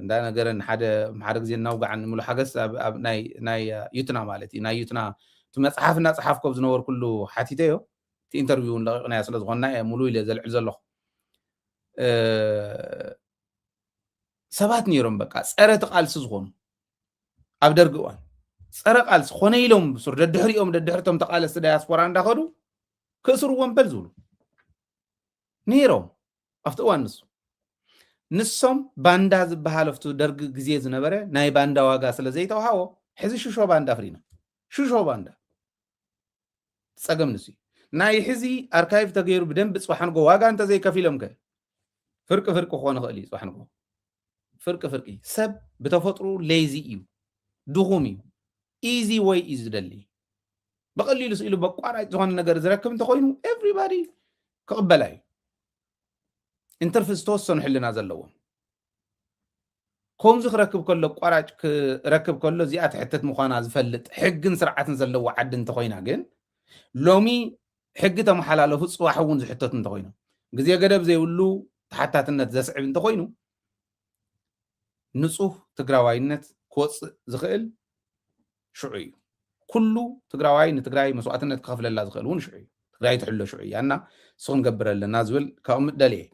እንዳነገረን ሓደ ግዜ እናውጋዓን ሙሉእ ሓጎስ ኣብ ናይ ዩትና ማለት እዩ ናይ ዩትና እቲ መፅሓፍ እናፀሓፍኮ ዝነበሩ ኩሉ ሓቲተዮ እቲ ኢንተርቪው ለቂቕናዮ ስለ ዝኾንና ሙሉእ ኢለ ዘልዕል ዘለኹ ሰባት ነይሮም በቃ ፀረ ተቃልሲ ዝኾኑ ኣብ ደርጊ እዋን ፀረ ቃልሲ ኮነ ኢሎም ብሱር ደድሕሪቶም ተቃለስቲ ዳያስፖራ እንዳኸዱ ክእስርዎም በል ዝብሉ ነይሮም ኣብቲ እዋን ንሶም ባንዳ ዝበሃል ኣብቲ ደርጊ ግዜ ዝነበረ ናይ ባንዳ ዋጋ ስለ ዘይተዋሃቦ ሕዚ ሽሾ ባንዳ ፍሪና ሽሾ ባንዳ ፀገም ንሱ ናይ ሕዚ ኣርካይቭ ተገይሩ ብደንብ ፅዋሕ ንጎ ዋጋ እንተዘይከፊሎም ከ ፍርቂ ክኾነ ክእል እዩ ፅዋሕ ንጎ ፍርቂ ሰብ ብተፈጥሩ ሌዚ እዩ ድኹም እዩ ኢዚ ወይ እዩ ዝደሊ ብቐሊሉ ስኢሉ በቋራጭ ዝኾነ ነገር ዝረክብ እንተኮይኑ ኤቭሪባዲ ክቕበላ እዩ እንተርፊ ዝተወሰኑ ሕልና ዘለዎም ከምዚ ክረክብ ከሎ ቋራጭ ክረክብ ከሎ እዚኣ ትሕተት ምዃና ዝፈልጥ ሕግን ስርዓትን ዘለዎ ዓዲ እንተኮይና ግን ሎሚ ሕጊ ተመሓላለፉ ፅዋሕ እውን ዝሕተት እንተኮይኑ ግዜ ገደብ ዘይብሉ ተሓታትነት ዘስዕብ እንተኮይኑ ንፁህ ትግራዋይነት ክወፅእ ዝኽእል ሽዑ እዩ ኩሉ ትግራዋይ ንትግራይ መስዋዕትነት ክኸፍለላ ዝኽእል እውን ሽዑ እዩ ትግራይ ትሕሎ ሽዑ እያ እና ንሱ ክንገብር ኣለና ዝብል ከቕምጥ ደልየ